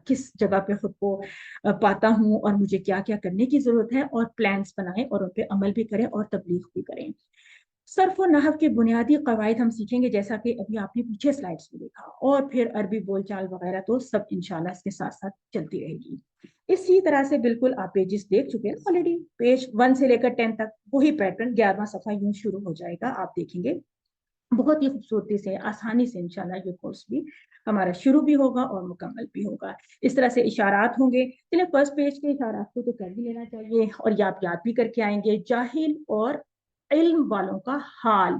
کس جگہ پہ خود کو پاتا ہوں، اور مجھے کیا کیا کرنے کی ضرورت ہے، اور پلانس بنائیں اور ان پہ عمل بھی کریں اور تبلیغ بھی کریں. صرف و نحو کے بنیادی قواعد ہم سیکھیں گے، جیسا کہ ابھی آپ نے پیچھے سلائڈس میں دیکھا، اور پھر عربی بول چال وغیرہ تو سب انشاءاللہ اس کے ساتھ ساتھ چلتی رہے گی. اسی طرح سے بالکل آپ پیجز دیکھ چکے ہیں آلریڈی، پیج 1 سے لے کر 10 تک وہی پیٹرن، 11واں صفحہ یوں شروع ہو جائے گا. آپ دیکھیں گے بہت ہی خوبصورتی سے، آسانی سے انشاءاللہ یہ کورس بھی ہمارا شروع بھی ہوگا اور مکمل بھی ہوگا. اس طرح سے اشارات ہوں گے. چلیں فرسٹ پیج کے اشارات کو تو کر بھی لینا چاہیے، اور یہ آپ یاد بھی کر کے آئیں گے. جاہل اور علم والوں کا حال،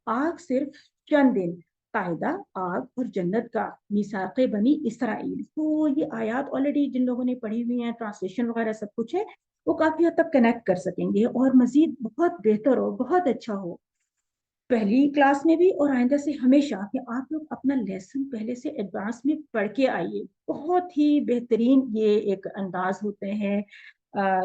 آگ صرف چند دن، قاعدہ آگ اور جنت کا، میثاق بنی اسرائیل. تو یہ آیات آلریڈی جن لوگوں نے پڑھی ہوئی ہیں، ٹرانسلیشن وغیرہ سب کچھ ہے، وہ کافی حد تک کنیکٹ کر سکیں گے، اور مزید بہت بہتر ہو، بہت اچھا ہو پہلی کلاس میں بھی اور آئندہ سے ہمیشہ، کہ آپ لوگ اپنا لیسن پہلے سے ایڈوانس میں پڑھ کے آئیے. بہت ہی بہترین یہ ایک انداز ہوتے ہیں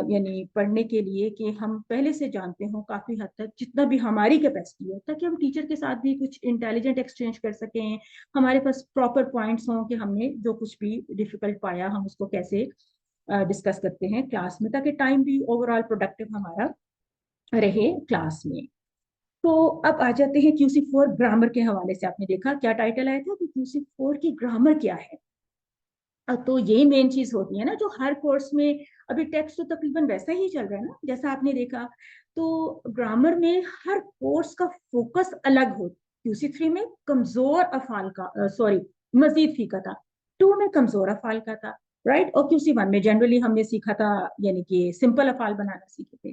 یعنی پڑھنے کے لیے، کہ ہم پہلے سے جانتے ہوں کافی حد تک جتنا بھی ہماری کیپیسٹی ہو، تاکہ ہم ٹیچر کے ساتھ بھی کچھ انٹیلیجنٹ ایکسچینج کر سکیں، ہمارے پاس پراپر پوائنٹس ہوں کہ ہم نے جو کچھ بھی ڈیفیکلٹ پایا ہم اس کو کیسے ڈسکس کرتے ہیں کلاس میں، تاکہ ٹائم بھی اوور آل پروڈکٹیو ہمارا رہے کلاس میں. تو اب آ جاتے ہیں QC4 گرامر کے حوالے سے. آپ نے دیکھا کیا ٹائٹل آیا تھا کہ QC4 کی گرامر کیا ہے. تو یہی مین چیز ہوتی ہے نا جو ہر کورس میں، ابھی ٹیکسٹ تو تقریباً ویسا ہی چل رہا ہے نا جیسا آپ نے دیکھا. تو گرامر میں ہر کورس کا فوکس الگ ہوتا. QC3 میں کمزور افعال کا مزید فی کا تھا، 2 میں کمزور افعال کا تھا، رائٹ. اور QC1 میں جنرلی ہم نے سیکھا تھا، یعنی کہ سمپل افعال بنانا سیکھے تھے.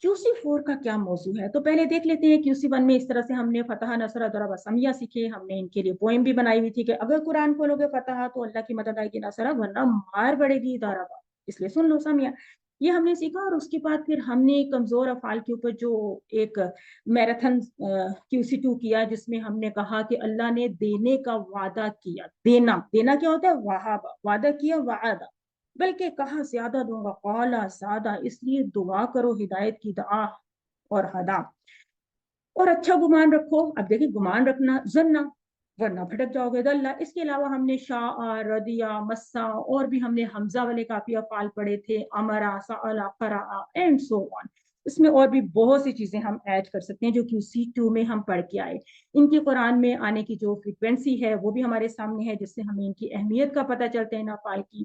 QC4 کا کیا موضوع ہے تو پہلے دیکھ لیتے ہیں. QC1 میں اس طرح سے ہم نے فتح، نصرہ، ضرب، سمیہ سیکھے. ہم نے ان کے لیے پوئم بھی بنائی ہوئی تھی کہ اگر قرآن کھولو گے فتح تو اللہ کی مدد آئے گی، نصرہ ورنہ مار پڑے گی ضرب، اس لیے سن لو سمیہ. یہ ہم نے سیکھا. اور اس کے بعد پھر ہم نے کمزور افعال کے اوپر جو ایک میراتھن QC2 کیا، جس میں ہم نے کہا کہ اللہ نے دینے کا وعدہ کیا. دینا کیا ہوتا ہے؟ وہابہ، وعدہ کیا، وعدہ، بلکہ کہا زیادہ دوں گا، قالا زیادہ، اس لیے دعا کرو ہدایت کی دعا اور ہدا. اور اچھا گمان رکھو. اب دیکھیں گمان رکھنا ظنہ، ورنہ بھٹک جاؤ گے دلہ. اس کے علاوہ ہم نے شاء، ردیہ، مسا، اور بھی ہم نے حمزہ والے کافی افعال پڑھے تھے، امرا، سألا، قرأ اینڈ سو آن. اس میں اور بھی بہت سی چیزیں ہم ایڈ کر سکتے ہیں جو QC2 میں ہم پڑھ کے آئے. ان کی قرآن میں آنے کی جو فریکوینسی ہے وہ بھی ہمارے سامنے ہے، جس سے ہمیں ان کی اہمیت کا پتہ چلتا ہے ان افعال کی.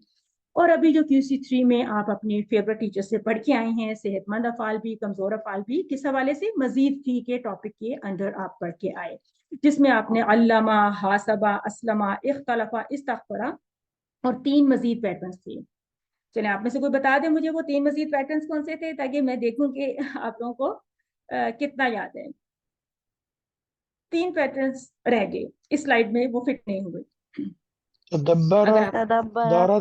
اور ابھی جو QC3 میں آپ اپنے فیورٹ ٹیچر سے پڑھ کے آئے ہیں، صحت مند افعال بھی، کمزور افعال بھی، کس حوالے سے؟ مزید فی کے ٹاپک کے اندر آپ پڑھ کے آئے، جس میں آپ نے علامہ، حاسبہ، اسلمہ، اختلفہ، استغفرہ اور 3 مزید پیٹرنز تھے. چلیں آپ میں سے کوئی بتا دیں مجھے وہ 3 مزید پیٹرنز کون سے تھے، تاکہ میں دیکھوں کہ آپ لوگوں کو کتنا یاد ہے. 3 پیٹرنز رہ گئے اس سلائیڈ میں، وہ فٹ نہیں ہوئے. تدبر اگر آپ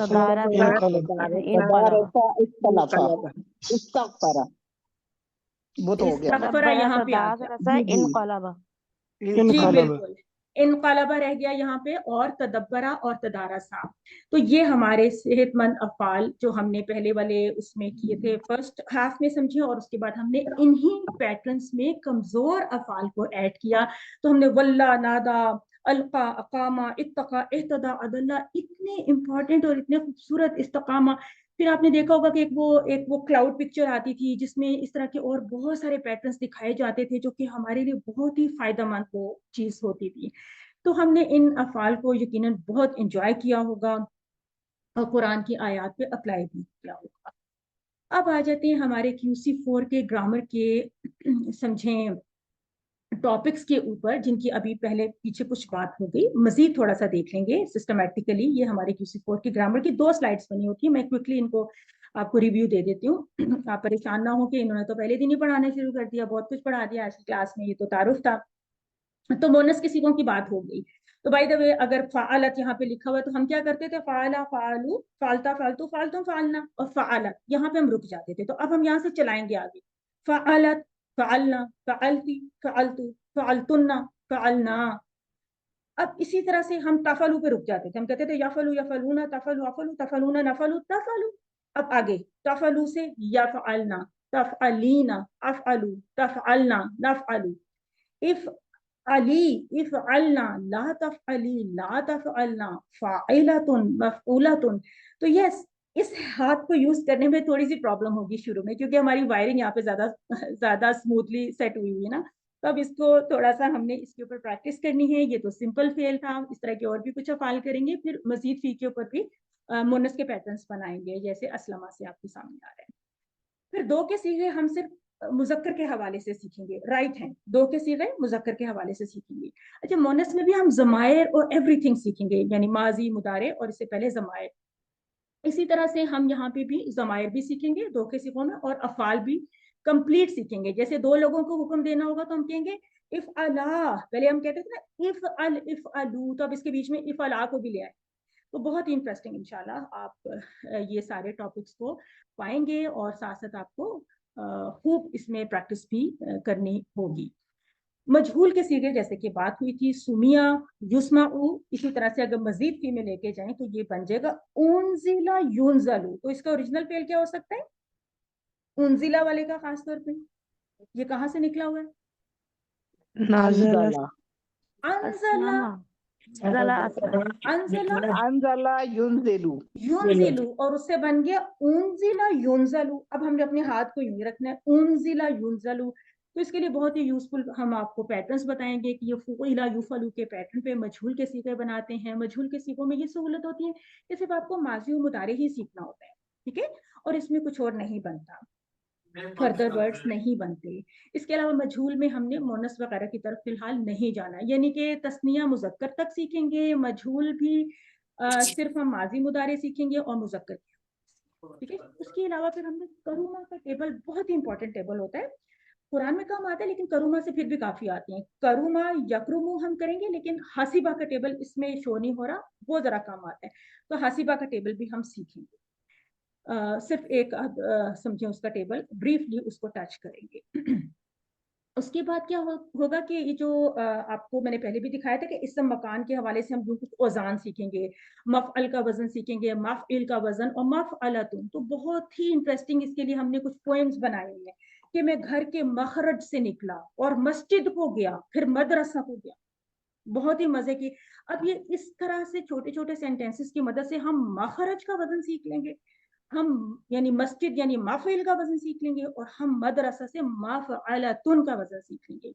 تدارس انقلب. استغفر وہ تو ہو گیا. استغفر یہاں پہ آ گیا. جی انقلب. بالکل، انقلبہ رہ گیا یہاں پہ، اور تدبرہ اور تدارسا. تو یہ ہمارے صحت مند افعال جو ہم نے پہلے والے اس میں کیے تھے فرسٹ ہاف میں سمجھے، اور اس کے بعد ہم نے انہی پیٹرنز میں کمزور افعال کو ایڈ کیا. تو ہم نے ولہ، نادا، القا، اقامہ، اتقا، اہتدا، عدلہ، اتنے امپورٹنٹ اور اتنے خوبصورت استقامہ. پھر آپ نے دیکھا ہوگا کہ ایک وہ کلاؤڈ پکچر آتی تھی جس میں اس طرح کے اور بہت سارے پیٹرنز دکھائے جاتے تھے جو کہ ہمارے لیے بہت ہی فائدہ مند وہ چیز ہوتی تھی. تو ہم نے ان افعال کو یقیناً بہت انجوائے کیا ہوگا اور قرآن کی آیات پہ اپلائی بھی کیا ہوگا. اب آ جاتے ہیں ہمارے QC4 کے گرامر کے سمجھیں ٹاپکس کے اوپر، جن کی ابھی پہلے پیچھے کچھ بات ہو گئی. مزید تھوڑا سا دیکھ لیں گے سسٹمیٹیکلی. یہ ہمارے QC4 کی گرامر کی 2 سلائیڈز بنی ہوتی ہیں. میں کوئکلی ان کو آپ کو ریویو دے دیتی ہوں. آپ پریشان نہ ہو کہ انہوں نے تو پہلے دن ہی پڑھانا شروع کر دیا، بہت کچھ پڑھا دیا آج کی کلاس میں، یہ تو تعارف تھا. تو مونس کے صیغوں کی بات ہو گئی. تو بائی دا وے اگر فعلت یہاں پہ لکھا ہوا ہے تو ہم کیا کرتے تھے؟ فعلا، فعلو، فعلتا، فعلتو، فعلتم، فعلنا، اور فعلت یہاں پہ ہم رک جاتے تھے. تو اب ہم یہاں سے چلائیں گے آگے. فعلت، فعلنا، فعلتی، فعلتو، فعلتن، فعلنا. اب اسی طرح سے ہم تفعلو پہ رک جاتے تھے. ہم کہتے تھے یفعلو، یفعلون، تفعلو، افعلو، تفعلون، نفعلو، تفعلو. اب آگے تفعلو سے یفعلنا، تفعلینا، افعلو، تفعلنا، نفعلو. افعلی، افعلنا، لا تفعلی، لا تفعلنا، فاعلتن، مفعولتن. تو یس، اس ہاتھ کو یوز کرنے میں تھوڑی سی پرابلم ہوگی شروع میں، کیونکہ ہماری وائرنگ یہاں پہ زیادہ اسموتھلی سیٹ ہوئی ہوئی ہے نا. تو اب اس کو تھوڑا سا ہم نے اس کے اوپر پریکٹس کرنی ہے. یہ تو سمپل فیل تھا. اس طرح کے اور بھی کچھ افعال کریں گے. پھر مزید فی کے اوپر بھی مونس کے پیٹرنز بنائیں گے، جیسے اسلمہ سے آپ کے سامنے آ رہے ہیں. پھر 2 کے صیغے ہم صرف مذکر کے حوالے سے سیکھیں گے. رائٹ ہیں، 2 کے صیغے مذکر کے حوالے سے سیکھیں گے. اچھا، مونس میں بھی ہم ضمائر اور ایوری تھنگ سیکھیں گے، یعنی ماضی، مضارع اور اس سے پہلے ضمائر. اسی طرح سے ہم یہاں پہ بھی ضمائر بھی سیکھیں گے 2 کے صیغوں میں، اور افعال بھی کمپلیٹ سیکھیں گے. جیسے 2 لوگوں کو حکم دینا ہوگا تو ہم کہیں گے افعلا. پہلے ہم کہتے تھے نا افعل، افعلو، تو اب اس کے بیچ میں افعلا کو بھی لے آئے. تو بہت ہی انٹرسٹنگ انشاءاللہ آپ یہ سارے ٹاپکس کو پائیں گے، اور ساتھ ساتھ آپ کو خوب اس میں پریکٹس بھی کرنی ہوگی. مجہول کے صیغے جیسے کہ بات ہوئی تھی، سمیا، یسمعو. اسی طرح سے اگر مزید فی میں لے کے جائیں تو یہ بن جائے گا انزلا ینزلو. تو اس کا اوریجنل فعل کیا ہو سکتا ہے؟ انزلا والے کا خاص طور پہ یہ کہاں سے نکلا ہوا ہے؟ نازل. انزلا، انزلا ینزلو، یونزلو، اور اس سے بن گیا انزلا ینزلو. اب ہم نے اپنے ہاتھ کو یوں ہی رکھنا ہے، انزلا ینزلو. تو اس کے لیے بہت ہی یوزفل ہم آپ کو پیٹرنز بتائیں گے کہ یہ فعلا، یفعلو کے پیٹرن پہ مجہول کے صیغے بناتے ہیں. مجہول کے صیغوں میں یہ سہولت ہوتی ہے کہ صرف آپ کو ماضی و مضارع ہی سیکھنا ہوتا ہے، ٹھیک ہے، اور اس میں کچھ اور نہیں بنتا، فردر ورڈز نہیں بنتے. اس کے علاوہ مجہول میں ہم نے مونس وغیرہ کی طرف فی الحال نہیں جانا، یعنی کہ تثنیہ مذکر تک سیکھیں گے. مجہول بھی صرف ہم ماضی مضارع سیکھیں گے اور مذکر، ٹھیک ہے. اس کے علاوہ پھر ہم نے کروما کا ٹیبل، بہت ہی امپورٹنٹ ٹیبل ہوتا ہے. قرآن میں کم آتا ہے لیکن کروما سے پھر بھی کافی آتے ہیں. کروما، یکرمو ہم کریں گے، لیکن حاسبہ کا ٹیبل اس میں شو نہیں ہو رہا، وہ ذرا کم آتا ہے. تو حاسبہ کا ٹیبل بھی ہم سیکھیں گے. صرف ایک سمجھیں اس کا ٹیبل بریفلی اس کو ٹچ کریں گے. اس کے بعد کیا ہوگا کہ یہ جو آپ کو میں نے پہلے بھی دکھایا تھا کہ اسم مکان کے حوالے سے ہم کچھ اوزان سیکھیں گے. مفعل کا وزن سیکھیں گے، مفعل کا وزن، اور مفعلتن. تو بہت ہی انٹرسٹنگ اس کے لیے ہم نے کچھ پوئمز بنائے ہیں کہ میں گھر کے مخرج سے نکلا اور مسجد کو گیا، پھر مدرسہ کو گیا. بہت ہی مزے کی. اب یہ اس طرح سے چھوٹے چھوٹے سینٹینسز کی مدد سے ہم مخرج کا وزن سیکھ لیں گے. ہم یعنی مسجد یعنی مفعل کا وزن سیکھ لیں گے، اور ہم مدرسہ سے مفعلتن کا وزن سیکھ لیں گے.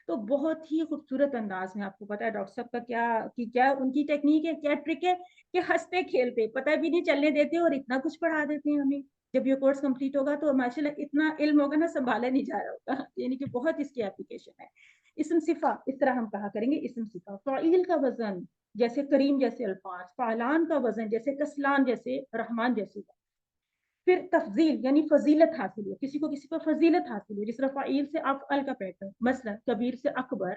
تو بہت ہی خوبصورت انداز میں. آپ کو پتا ہے ڈاکٹر صاحب کا کیا ان کی ٹیکنیک ہے، کیا ٹرک ہے کہ ہنستے کھیلتے پتہ بھی نہیں چلنے دیتے اور اتنا کچھ پڑھا دیتے ہیں ہمیں. جب یہ کورس کمپلیٹ ہوگا تو ماشاءاللہ اتنا علم ہوگا نا، سنبھالا نہیں جا رہا ہوگا. یعنی کہ بہت اس کی اپلیکیشن ہے. اسم صفہ اس طرح ہم کہا کریں گے. اسم صفہ، فاعل کا وزن جیسے کریم جیسے الفاظ، فعلان کا وزن جیسے کسلان جیسے رحمان جیسے. پھر تفضیل یعنی فضیلت حاصل ہو، کسی کو کسی پر فضیلت حاصل ہو، جس طرح فعیل سے افعل کا پیٹرن، مثلا کبیر سے اکبر،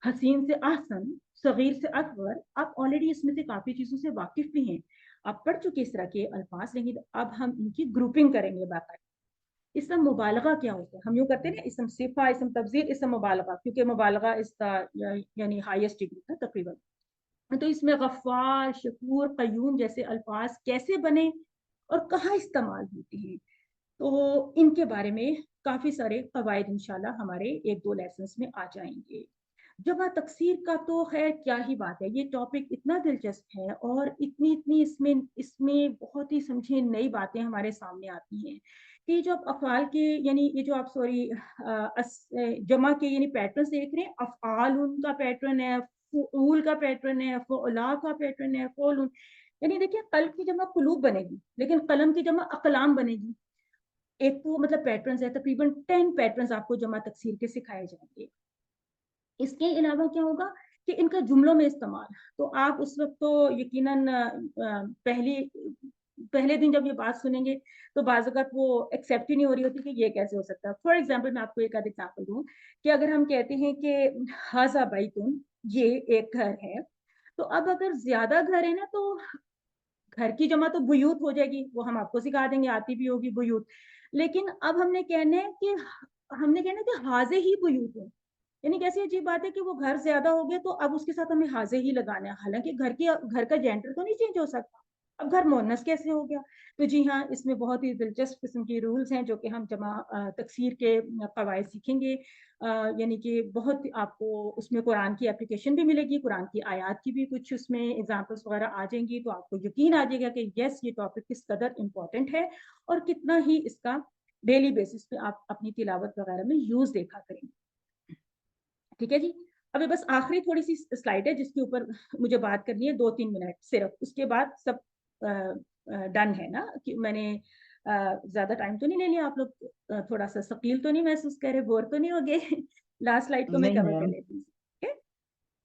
حسین سے احسن، صغیر سے اکبر. آپ آلریڈی اس میں سے کافی چیزوں سے واقف بھی ہیں، آپ پڑھ چکے اس طرح کے الفاظ، لیکن اب ہم ان کی گروپنگ کریں گے باقاعدہ. اسم مبالغہ کیا ہوتا ہے؟ ہم یوں کرتے ہیں نا، اسم صفہ، اسم تفضیل، اسم مبالغہ، کیونکہ مبالغہ اس کا یعنی ہائیسٹ ڈگری ہے تقریباً. تو اس میں غفار، شکور، قیوم جیسے الفاظ کیسے بنے اور کہاں استعمال ہوتے ہیں، تو ان کے بارے میں کافی سارے قواعد انشاءاللہ ہمارے 1-2 لیسنس میں آ جائیں گے. جمع تکسیر کا تو خیر کیا ہی بات ہے، یہ ٹاپک اتنا دلچسپ ہے اور اتنی اس میں بہت ہی سمجھے نئی باتیں ہمارے سامنے آتی ہیں کہ جو آپ افعال کے یعنی یہ جو آپ جمع کے یعنی پیٹرن دیکھ رہے ہیں، افعال ان کا پیٹرن ہے، فعول کا پیٹرن ہے، فعلا کا پیٹرن ہے، فعول، یعنی دیکھیں قلب کی جمع قلوب بنے گی لیکن قلم کی جمع اقلام بنے گی. ایک تو مطلب پیٹرنز ہے، تقریباً 10 پیٹرنز آپ کو جمع تکسیر کے سکھائے جائیں گے. اس کے علاوہ کیا ہوگا کہ ان کا جملوں میں استعمال، تو آپ اس وقت تو یقیناً پہلے دن جب یہ بات سنیں گے تو بعض اوقات وہ ایکسیپٹ ہی نہیں ہو رہی ہوتی کہ یہ کیسے ہو سکتا ہے. فار ایگزامپل میں آپ کو ایک آدھ ایگزامپل دوں کہ اگر ہم کہتے ہیں کہ ہذا بیتن، یہ ایک گھر ہے، تو اب اگر زیادہ گھر ہے نا تو گھر کی جمع تو بیوت ہو جائے گی، وہ ہم آپ کو سکھا دیں گے، آتی بھی ہوگی بیوت. لیکن اب ہم نے کہنا ہے کہ حاضے ہی بیوت ہو، یعنی کیسی عجیب بات ہے کہ وہ گھر زیادہ ہو گیا تو اب اس کے ساتھ ہمیں حاضے ہی لگانا ہے، حالانکہ گھر کا جینڈر تو نہیں چینج ہو سکتا، اب گھر مؤنث کیسے ہو گیا. تو جی ہاں، اس میں بہت ہی دلچسپ قسم کی رولز ہیں جو کہ ہم جمع تکسیر کے قواعد سیکھیں گے. یعنی کہ بہت آپ کو اس میں قرآن کی اپلیکیشن بھی ملے گی، قرآن کی آیات کی بھی کچھ اس میں ایگزامپلس وغیرہ آ جائیں گی، تو آپ کو یقین آ جائے گا کہ یس یہ ٹاپک کس قدر امپورٹنٹ ہے اور کتنا ہی اس کا ڈیلی بیسس پہ آپ اپنی تلاوت وغیرہ میں یوز دیکھا کریں گے. ٹھیک ہے جی. ابھی بس آخری تھوڑی سی سلائڈ ہے جس کے اوپر مجھے بات کرنی ہے 2-3 منٹ صرف، اس کے بعد سب ڈن ہے نا. کہ میں نے زیادہ ٹائم تو نہیں لے لیا، آپ لوگ تھوڑا سا ثقیل تو نہیں محسوس کر رہے، بور تو نہیں ہو گئے؟ لاسٹ سلائڈ کو میں نہیں کور کر میم. لیتی ہوں.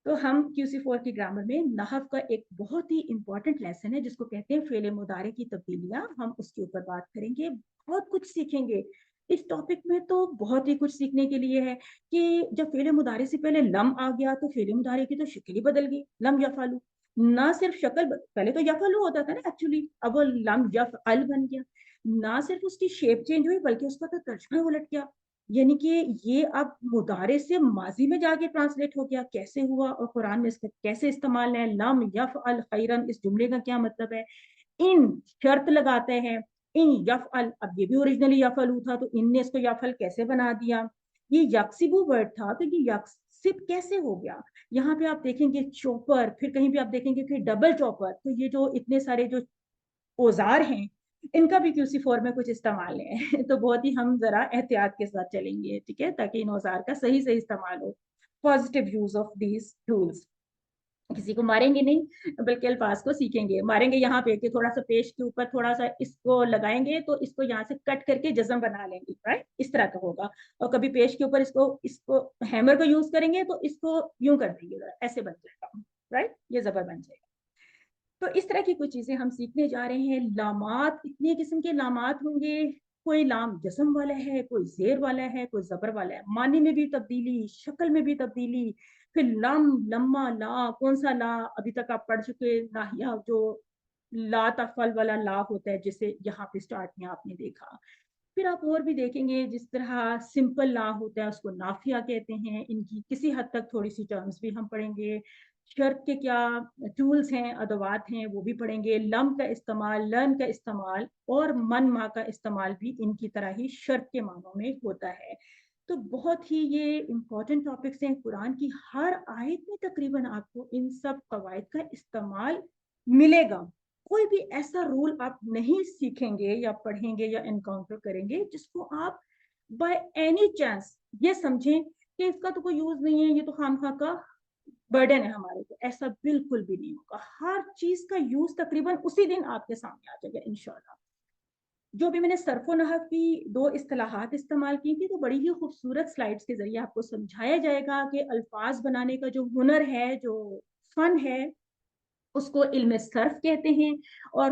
تو ہم QC4 کی گرامر میں نحو کا ایک بہت ہی امپورٹنٹ لیسن ہے جس کو کہتے ہیں فعل مضارع کی تبدیلیاں، ہم اس کے اوپر بات کریں گے، بہت کچھ سیکھیں گے. اس ٹاپک میں تو بہت ہی کچھ سیکھنے کے لیے ہے کہ جب فعل مضارع سے پہلے لم آ گیا تو فعل مضارع کی تو شکل ہی بدل گئی، لم یفعلوا. نہ صرف شکل پہلے تو یفعلوا ہوتا تھا نا ایکچولی، اب وہ لم یفعل بن گیا. نہ صرف اس کی شیپ چینج ہوئی بلکہ اس کا تو ترجمہ الٹ گیا، یعنی کہ یہ اب مضارع سے ماضی میں جا کے ٹرانسلیٹ ہو گیا. کیسے ہوا اور قرآن میں اس کا کیسے استعمال ہے؟ لم یفعل خیرن، اس جملے کا کیا مطلب ہے؟ ان شرط لگاتے ہیں، ان یفعل، اب یہ بھی اوریجنلی یفعلو تھا تو ان نے اس کو یفعل کیسے بنا دیا؟ یہ یکسبو ورڈ تھا تو یہ یکسب کیسے ہو گیا؟ یہاں پہ آپ دیکھیں گے چوپر، پھر کہیں بھی آپ دیکھیں گے پھر ڈبل چوپر. تو یہ جو اتنے سارے جو اوزار ہیں ان کا بھی QC4 میں کچھ استعمال ہے تو بہت ہی ہم ذرا احتیاط کے ساتھ چلیں گے، ٹھیک ہے، تاکہ ان اوزار کا صحیح استعمال ہو. Positive use of these tools, کسی کو ماریں گے نہیں بلکہ الفاظ کو سیکھیں گے. ماریں گے یہاں پہ کہ تھوڑا سا پیش کے اوپر تھوڑا سا اس کو لگائیں گے تو اس کو یہاں سے کٹ کر کے جزم بنا لیں گے، رائٹ، اس طرح کا ہوگا. اور کبھی پیش کے اوپر اس کو ہیمر کو یوز کریں گے تو اس کو یوں کر دیں گے، ایسے بن جائے گا، رائٹ، یہ زبر بن جائے گا. تو اس طرح کی کچھ چیزیں ہم سیکھنے جا رہے ہیں. لامات، اتنے قسم کے لامات ہوں گے، کوئی لام جسم والا ہے، کوئی زیر والا ہے، کوئی زبر والا ہے. معنی میں بھی تبدیلی، شکل میں بھی تبدیلی. پھر لم، لما، لا، کون سا لا؟ ابھی تک آپ پڑھ چکے ناہیہ، جو لا تفعل والا لا ہوتا ہے جسے یہاں پہ سٹارٹ میں آپ نے دیکھا. پھر آپ اور بھی دیکھیں گے جس طرح سمپل لا ہوتا ہے اس کو نافیہ کہتے ہیں. ان کی کسی حد تک تھوڑی سی ٹرمز بھی ہم پڑھیں گے. شرط کے کیا ٹولز ہیں، ادوات ہیں، وہ بھی پڑھیں گے. لم کا استعمال، لن کا استعمال اور من ما کا استعمال بھی ان کی طرح ہی شرط کے معنوں میں ہوتا ہے. تو بہت ہی یہ امپورٹنٹ ٹاپکس ہیں. قرآن کی ہر آیت میں تقریباً آپ کو ان سب قواعد کا استعمال ملے گا. کوئی بھی ایسا رول آپ نہیں سیکھیں گے یا پڑھیں گے یا انکاؤنٹر کریں گے جس کو آپ بائی اینی چانس یہ سمجھیں کہ اس کا تو کوئی یوز نہیں ہے، یہ تو خامخواہ کا برڈن ہے ہمارے کو. ایسا بالکل بھی نہیں ہوگا. ہر چیز کا یوز تقریباً اسی دن آپ کے سامنے آ جائے گا انشاءاللہ. جو بھی میں نے صرف و نحو کی 2 اصطلاحات استعمال کی تھی تو بڑی ہی خوبصورت سلائڈز کے ذریعے آپ کو سمجھایا جائے گا کہ الفاظ بنانے کا جو ہنر ہے، جو فن ہے، اس کو علم صرف کہتے ہیں. اور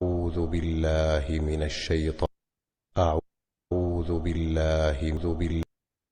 أعوذ بالله من الشيطان أعوذ بالله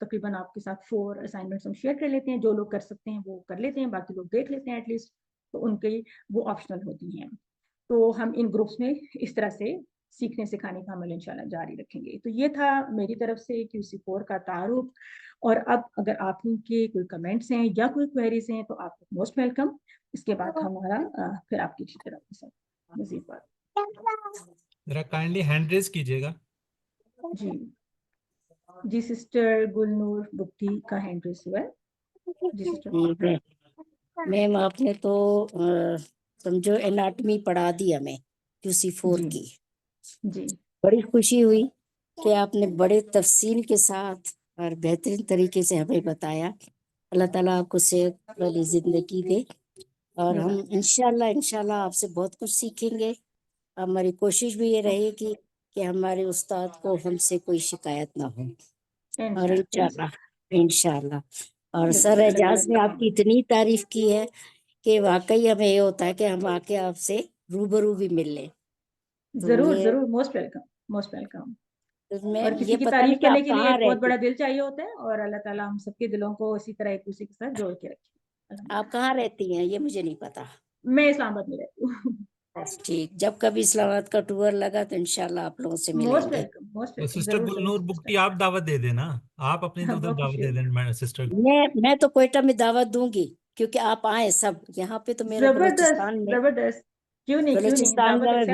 تقریباً آپ کے ساتھ 4 اسائنمنٹس ہم شیئر کر لیتے ہیں. جو لوگ کر سکتے ہیں وہ کر لیتے ہیں, باقی لوگ دیکھ لیتے ہیں ایٹ لیسٹ, تو ان کے وہ آپشنل ہوتی ہیں. تو ہم ان گروپس میں اس طرح سے سیکھنے سکھانے کا عمل انشاءاللہ جاری رکھیں گے. تو یہ تھا میری طرف سے QC4 کا تعارف. اور اب اگر آپ کے کوئی کمنٹس ہیں یا کوئی کوئریز ہیں تو آپ موسٹ ویلکم. اس کے بعد ہمارا پھر آپ کی طرف سے مزید بات. ذرا کائنڈلی ہینڈ ریز کیجیے گا. جی سسٹر گلنور بگٹی کا ہینڈ ریز ہوا ہے. جی سسٹر. میم آپ نے تو سمجھو اناٹمی پڑھا دی ہمیں QC4 جی کی. جی بڑی خوشی ہوئی کہ آپ نے بڑے تفصیل کے ساتھ اور بہترین طریقے سے ہمیں بتایا. اللہ تعالیٰ آپ کو صحت والی زندگی دے, اور ہم انشاءاللہ آپ سے بہت کچھ سیکھیں گے. ہماری کوشش بھی یہ رہے گی کہ ہمارے استاد کو ہم سے کوئی شکایت نہ ہو, اور انشاءاللہ. اور سر اعجاز نے آپ کی اتنی تعریف کی ہے کہ واقعی ہمیں یہ ہوتا ہے کہ ہم آ کے آپ سے روبرو بھی مل لیں. ضرور ضرور, موسٹ ویلکم موسٹ ویلکم. اور کسی یہ کی پتہ نہیں تعریف کہ کرنے آپ کے لیے کہاں ایک بہت رہتی, بڑا دل چاہیے ہوتا ہے, اور اللہ تعالیٰ ہم سب کے دلوں کو اسی طرح ایک دوسرے کے ساتھ جوڑ کے رکھے. آپ کہاں رہتی ہیں یہ مجھے نہیں پتا. میں اسلام آباد میں رہتی ہوں. بس ٹھیک, جب کبھی اسلام آباد کا ٹور لگا تو انشاءاللہ آپ لوگوں سے موسٹ ملیں گے. ویلکم موسٹ تو ویلکم. سسٹر ضرور گلنور ضرور بگٹی آپ دعوت دے دینا, آپ اپنی ادھر بہت دعوت خوشی دے ہوگی. دینا سسٹر. میں تو کوئٹہ میں دعوت دوں گی کیونکہ آپ آئیں سب یہاں پہ. تو میرا زبردست بلوچستان میں زبردست. کیوں نہیں میں دعوت ایکسپٹ.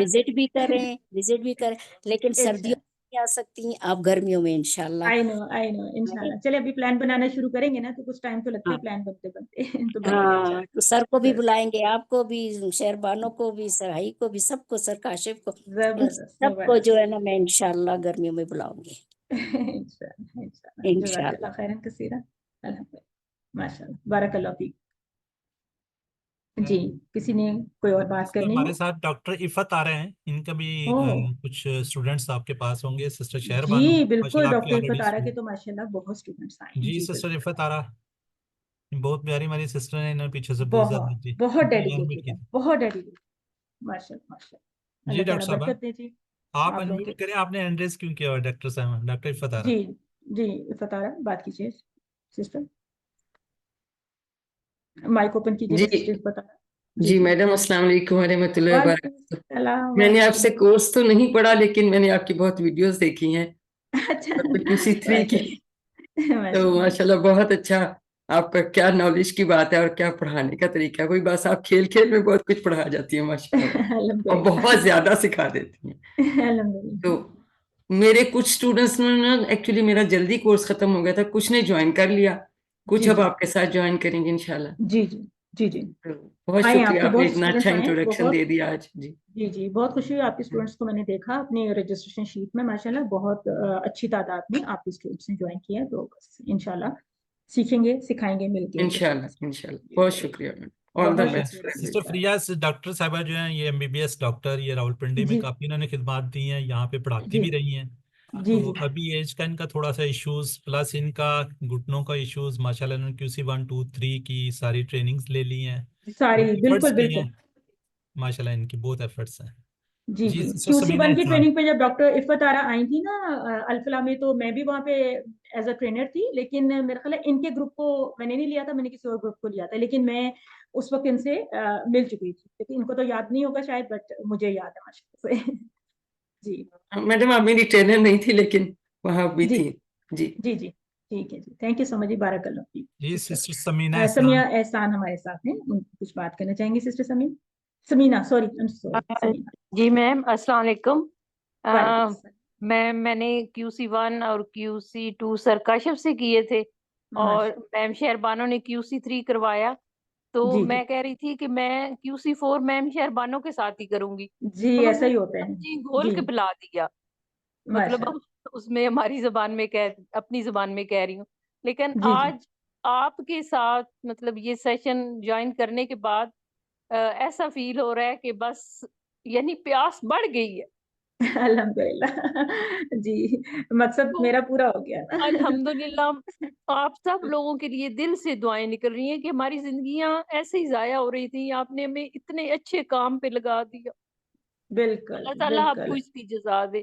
وزٹ بھی کریں, لیکن سردیوں میں نہیں آ سکتی ہیں آپ, گرمیوں میں انشاءاللہ. آئی نو انشاءاللہ. چلے ابھی پلان بنانا شروع کریں گے نا تو کچھ ٹائم تو لگتا ہے پلان بنتے بنتے. تو بنے گا ہاں, انشاءاللہ. تو سر کو بھی بلائیں گے, آپ کو بھی, شہربانوں کو بھی, سرحائی کو بھی, سب کو, سر کاشف کو, ان زبردست سب کو زبردست. جو ہے نا میں انشاءاللہ گرمیوں میں بلاؤں گی انشاءاللہ جزاک انشاءاللہ. اللہ خیرن کثیرا. الحمدللہ ماشاءاللہ بارک اللہ فیک. جی کسی نے کوئی اور بات کرنی ہمارے ہے؟ ساتھ ڈاکٹر عفت آ رہے ہیں, ان کا بھی کچھ اسٹوڈنٹس آپ کے پاس ہوں گے. سسٹر شہر بانو جی بالکل, ماشاءاللہ آپ کی ڈاکٹر آلریڈی. عفت آرا کے تو ماشاءاللہ بہت اسٹوڈنٹس آئے ہیں. جی سسٹر بالکل. عفت آرا بہت پیاری ہماری سسٹر ہیں, انہوں نے پیچھے سے بہت بہت زیادہ بہت انوائٹ ڈیڈیکیٹڈ کی ہے, تھی. بہت ڈیڈیکیٹڈ. ماشاءاللہ ماشاءاللہ. جی اللہ ڈاکٹر تعالیٰ صاحبہ, برکت دے. جی آپ آپ لوگوں انمیوٹ کے. کریں, آپ نے ہینڈ ریز کیوں کیا ڈاکٹر صاحب, ڈاکٹر عفت آرا. جی جی عفت آرا بات کیجیے سسٹر, مائک اوپن کیجیے جی گا سسٹر عفت آرا. جی میڈم السلام علیکم ورحمۃ اللہ وعلیکم وبرکاتہ. السلام میں نے آپ سے ورحمۃ کورس تو نہیں پڑھا لیکن میں نے آپ کی بہت ویڈیوز دیکھی ہیں, اللہ. اچھا QC3 کی. تو ماشاءاللہ. ماشاءاللہ بہت اچھا, آپ کا کیا نالج کی بات ہے اور کیا پڑھانے کا طریقہ ہے. کوئی بس آپ کھیل کھیل میں بہت کچھ پڑھا جاتی ہیں ماشاءاللہ, اور بہت زیادہ سکھا دیتی ہیں. الحمدللہ. تو میرے کچھ اسٹوڈنٹس نے ایکچولی میرا جلدی کورس ختم ہو گیا تھا, کچھ نے جوائن کر لیا, کچھ جی اب جی آپ کے ساتھ جوائن کریں گے انشاءاللہ. جی جی جی جی بہت آئیں, آپ شکریہ, کے آپ نے بہت اتنا اچھا اسٹوڈنٹس آئے ہیں. انٹروڈکشن بہت دے دیا آج. جی جی جی بہت خوشی ہوئی آپ کے اسٹوڈنٹس کو میں نے دیکھا اپنے رجسٹریشن شیٹ میں ماشاءاللہ بہت اچھی تعداد میں آپ کے اسٹوڈنٹس نے جوائن کیا. تو بس انشاءاللہ سیکھیں گے سکھائیں گے مل کے. انشاءاللہ بہت شکریہ میم. آل دا بہت بیسٹ. شکریہ. سسٹر فریاز ڈاکٹر صاحبہ جو ہیں, یہ MBBS ڈاکٹر, یہ راولپنڈی میں جی کافی انہوں نے خدمات دی ہیں, یہاں پہ پڑھاتی جی بھی رہی ہیں. جی تو جی ابھی ایج کا ان کا تھوڑا سا ایشوز, پلس ان کا گھٹنوں کا ایشوز, ماشاءاللہ انہوں نے QC1 2 3 کی ساری ٹریننگز لے لی ہیں, ساری بہت بالکل ایفرٹس کی ہیں بالکل. ماشاءاللہ, ان کی بہت ایفرٹس ہیں. جی جی جی سسٹر سمینہ QC1 کی احسان. ٹریننگ پہ جب ڈاکٹر عفت آرا آئی تھی نا الفلا میں, تو میں بھی وہاں پہ ایز اے ٹرینر تھی, لیکن میرا خیال ہے ان کے گروپ کو میں نے نہیں لیا تھا, میں نے کسی اور گروپ کو لیا تھا. لیکن میں اس وقت ان سے مل چکی تھی, لیکن ان کو تو یاد نہیں ہوگا شاید, بٹ مجھے یاد ہے ماشاءاللہ سے. جی میڈم آپ میری ٹرینر نہیں تھی لیکن وہاں بھی جی تھی. جی جی جی ٹھیک ہے جی, تھینک یو سو مچ. بارک اللہ فیک. جی سسٹر سمینہ سمیہ احسان. احسان ہمارے ساتھ ہیں, ان کچھ بات کرنا چاہیں گے سسٹر سمینا سوری سمینا. جی میم السلام علیکم. وعلیکم السلام. میں نے QC1 اور QC2 سر کاشف سے کیے تھے, اور میم شہربانو نے QC3 کروایا. تو جی میں کہہ رہی تھی کہ میں QC4 میم شہربانو کے ساتھ ہی کروں گی. جی تو ایسا ہم ہی ہوتا ہے. جی گھول جی کے پلا دیا, مطلب ماشاء اس میں ہماری زبان میں اپنی زبان میں کہہ رہی ہوں. لیکن جی جی آج آپ کے ساتھ مطلب یہ سیشن جوائن کرنے کے بعد ایسا فیل ہو رہا ہے کہ بس یعنی پیاس بڑھ گئی ہے. الحمدللہ. جی مقصد میرا پورا ہو گیا نا. الحمدللہ. آپ سب لوگوں کے لیے دل سے دعائیں نکل رہی ہیں کہ ہماری زندگیاں ایسے ہی ضائع ہو رہی تھیں, آپ نے ہمیں اتنے اچھے کام پہ لگا دیا. بالکل اللہ تعالیٰ آپ کو بالکل اس کی جزا دے.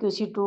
QC2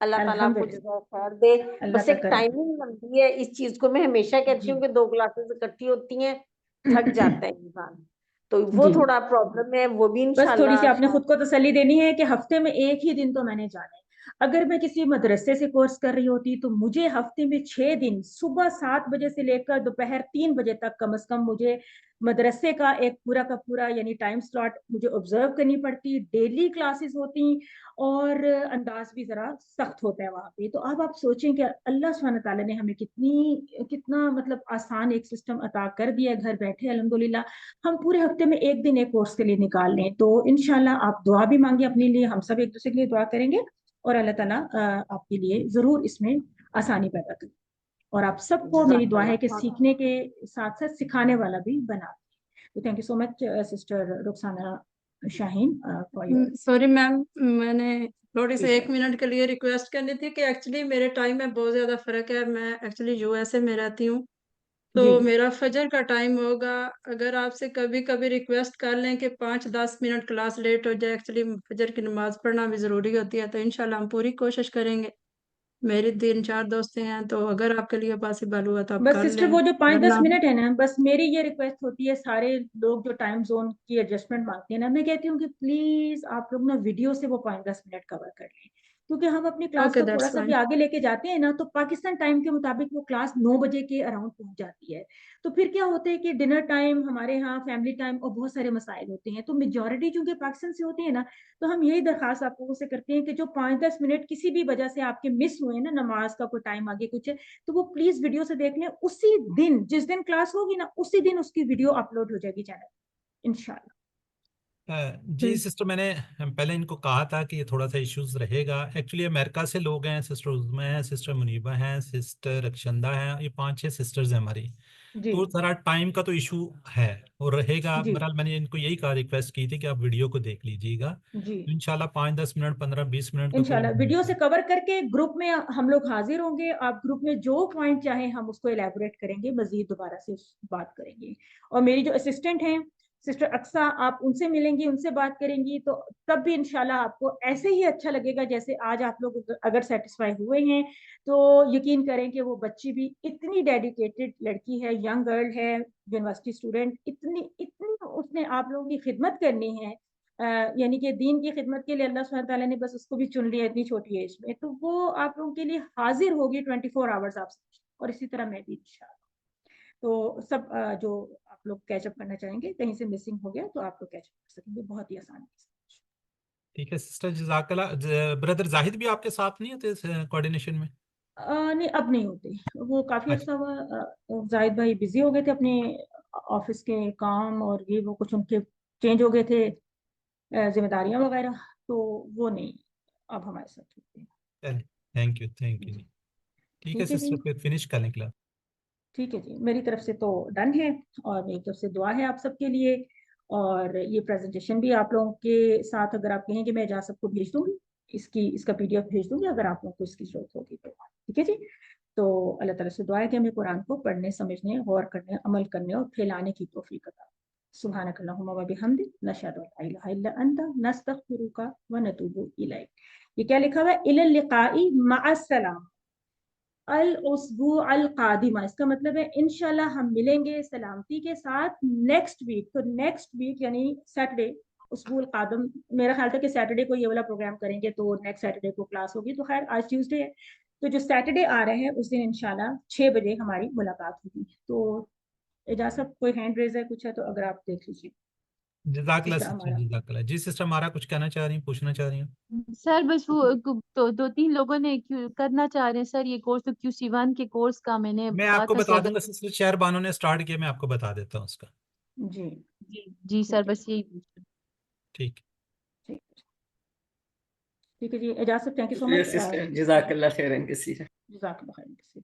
اللہ تعالیٰ آپ کو الحمدللہ جزائے خیر دے. اللہ بس کا ایک کرم. ٹائمنگ بنتی ہے اس چیز کو. میں ہمیشہ کہتی جی ہوں کہ 2 کلاسز اکٹھی ہوتی ہیں تھک جاتا ہے انسان, تو وہ جی تھوڑا پرابلم ہے, وہ بھی بس تھوڑی سی انشاءاللہ آپ نے خود کو تسلی دینی ہے کہ ہفتے میں ایک ہی دن تو میں نے جانا ہے. اگر میں کسی مدرسے سے کورس کر رہی ہوتی تو مجھے ہفتے میں 6 دن صبح 7 بجے سے لے کر دوپہر 3 بجے تک کم از کم مجھے مدرسے کا ایک پورا کا پورا یعنی ٹائم سلاٹ مجھے آبزرو کرنی پڑتی. ڈیلی کلاسز ہوتی اور انداز بھی ذرا سخت ہوتا ہے وہاں پہ. تو اب آپ سوچیں کہ اللہ سبحانہ تعالیٰ نے ہمیں کتنا مطلب آسان ایک سسٹم عطا کر دیا ہے گھر بیٹھے. الحمدللہ ہم پورے ہفتے میں ایک دن ایک کورس کے لیے نکال لیں. تو انشاءاللہ آپ دعا بھی مانگیں اپنے لیے, ہم سب ایک دوسرے کے لیے دعا کریں گے اور اللہ تعالیٰ آپ کے لیے ضرور اس میں آسانی پیدا کرے. اور آپ سب کو میری جزاک دعا ہے اللہ. کہ سیکھنے کے ساتھ ساتھ سکھانے والا بھی بنا. تو thank you so much sister Rukhsana Shaheen for your. Sorry ma'am, میں نے تھوڑی سی جی 1 منٹ کے لیے ریکویسٹ کرنی تھی کہ ایکچولی میرے ٹائم میں بہت زیادہ فرق ہے. میں ایکچولی USA میں رہتی ہوں, تو جی میرا فجر کا ٹائم ہوگا. اگر آپ سے کبھی کبھی ریکویسٹ کر لیں کہ 5-10 منٹ کلاس لیٹ ہو جائے, ایکچولی فجر کی نماز پڑھنا بھی ضروری ہوتی ہے, تو انشاءاللہ ہم پوری کوشش کریں گے. میری 3-4 دوستیں ہیں, تو اگر آپ کے لیے پاسبل ہوا تو آپ بس کر سسٹر لیں, وہ جو 5-10 ورنہ منٹ ہے نا, بس میری یہ ریکویسٹ ہوتی ہے. سارے لوگ جو ٹائم زون کی ایڈجسٹمنٹ مانگتے ہیں نا, میں کہتی ہوں کہ پلیز آپ لوگ نا ویڈیو سے وہ 5-10 منٹ کور کر لیں, کیونکہ ہم اپنی کلاس اوکے کو تھوڑا دیٹس سا فائن. بھی آگے لے کے جاتے ہیں نا, تو پاکستان ٹائم کے مطابق وہ کلاس 9 بجے کے اراؤنڈ پہنچ جاتی ہے. تو پھر کیا ہوتا ہے کہ ڈنر ٹائم ہمارے ہاں, فیملی ٹائم اور بہت سارے مسائل ہوتے ہیں. تو میجورٹی چونکہ پاکستان سے ہوتی ہے نا, تو ہم یہی درخواست آپ لوگوں سے کرتے ہیں کہ جو 5-10 منٹ کسی بھی وجہ سے آپ کے مس ہوئے نا, نماز کا کوئی ٹائم آگے کچھ ہے, تو وہ پلیز ویڈیو سے دیکھ لیں. اسی دن جس دن کلاس ہوگی نا, اسی دن اس کی ویڈیو اپلوڈ ہو جائے گی چینل انشاءاللہ. جی سسٹر, میں نے پہلے ان کو کہا تھا کہ یہ تھوڑا سا ایشوز رہے گا. ایکچولی امریکہ سے لوگ ہیں, سسٹر عظمہ ہیں, سسٹر منیبہ ہیں, سسٹر رکشندہ ہیں, یہ 5-6 سسٹرز ہیں ہماری. جی تو ذرا ٹائم کا تو ایشو ہے اور رہے گا. جی بہرحال میں نے ان کو یہی کہا, ریکویسٹ کی تھی کہ آپ ویڈیو کو دیکھ لیجیے گا. جی انشاءاللہ 5-10 منٹ 15-20 منٹ کا انشاءاللہ کوئی ویڈیو سے کور کر کے گروپ میں ہم لوگ حاضر ہوں گے. آپ گروپ میں جو پوائنٹ چاہیں ہم اس کو الیبوریٹ کریں گے, مزید دوبارہ سے بات کریں گے. اور میری جو اسسٹنٹ ہیں سسٹر اقصا, آپ ان سے ملیں گی, ان سے بات کریں گی, تو تب بھی انشاءاللہ آپ کو ایسے ہی اچھا لگے گا جیسے آج آپ لوگ اگر سیٹسفائی ہوئے ہیں. تو یقین کریں کہ وہ بچی بھی اتنی ڈیڈیکیٹڈ لڑکی ہے, ینگ گرل ہے, یونیورسٹی اسٹوڈنٹ, اتنی اس نے آپ لوگوں کی خدمت کرنی ہے, یعنی کہ دین کی خدمت کے لیے اللہ سبحانہ تعالیٰ نے بس اس کو بھی چن لیا اتنی چھوٹی ایج میں. تو وہ آپ لوگوں کے لیے حاضر ہوگی 24 آورز آپ سے, اور اسی طرح میں بھی انشاءاللہ. تو سب جو آپ لوگ کیچ اپ کرنا چاہیں گے, کہیں سے مسنگ ہو گیا تو آپ لوگ کیچ اپ کر سکیں گے بہت ہی آسانی سے. ٹھیک ہے سسٹر, جزاک اللہ. بردر زاہد بھی آپ کے ساتھ نہیں ہوتے کوآرڈینیشن میں؟ نہیں اب نہیں ہوتے, وہ کافی عرصہ ہوا. زاہد بھائی بزی ہو گئے تھے اپنے آفس کے کام, اور یہ وہ کچھ ان کے چینج ہو گئے تھے ذمہ داریاں وغیرہ, تو وہ نہیں اب ہمارے ساتھ ہوتے ہیں. تھینک یو جی. ٹھیک ہے ٹھیک ہے جی, سسٹر, پھر فنش کر لیں کلاس. ٹھیک ہے جی, میری طرف سے تو ڈن ہے, اور میری طرف سے دعا ہے آپ سب کے لیے. اور یہ پریزنٹیشن بھی آپ لوگوں کے ساتھ اگر آپ کہیں کہ میں اجازت کو بھیج دوں گی, اس کا PDF بھیج دوں گی اگر آپ لوگوں کو اس کی ضرورت ہوگی تو. ٹھیک ہے جی. تو اللہ تعالیٰ سے دعا ہے کہ ہمیں قرآن کو پڑھنے, سمجھنے, غور کرنے, عمل کرنے اور پھیلانے کی توفیق عطا. سبحانک اللہم و بحمدک, نشہد ان لا الہ الا انت, نستغفرک و نتوب الیک. یہ کیا لکھا ہوا ہے؟ الی اللقاء مع السلام الاسبوع القادمہ. اس کا مطلب ہے انشاءاللہ ہم ملیں گے سلامتی کے ساتھ نیکسٹ ویک. تو نیکسٹ ویک یعنی سیٹرڈے, اسبوع القادم, میرا خیال تھا کہ سیٹرڈے کو یہ والا پروگرام کریں گے, تو نیکسٹ سیٹرڈے کو کلاس ہوگی. تو خیر آج ٹیوزڈے ہے, تو جو سیٹرڈے آ رہے ہیں اس دن انشاءاللہ 6 بجے ہماری ملاقات ہوگی. تو اجازت کوئی ہینڈ ریز ہے کچھ ہے تو اگر آپ دیکھ لیجیے. جزاک اللہ سسٹر سسٹر, ہمارا جزاک اللہ. جی سسٹر ہمارا کچھ کہنا چاہ رہی ہیں, پوچھنا چاہ رہی ہیں؟ سر بس وہ 2-3 لوگوں نے کرنا چاہ رہے ہیں سر یہ کورس, تو QC1 کے کورس کا میں نے میں کہا آپ کو تھا کہ بتا دوں اگر گا سسٹر, شہر بانو نے اسٹارٹ کیا, میں آپ کو بتا دیتا ہوں اس کا. جی جی سر بس یہی پوچھنا. ٹھیک ٹھیک ہے جی, اجازت. تھینک یو سو شکریہ مچ. سسٹر, جزاک اللہ خیرن کثیرا. جزاک اللہ خیر.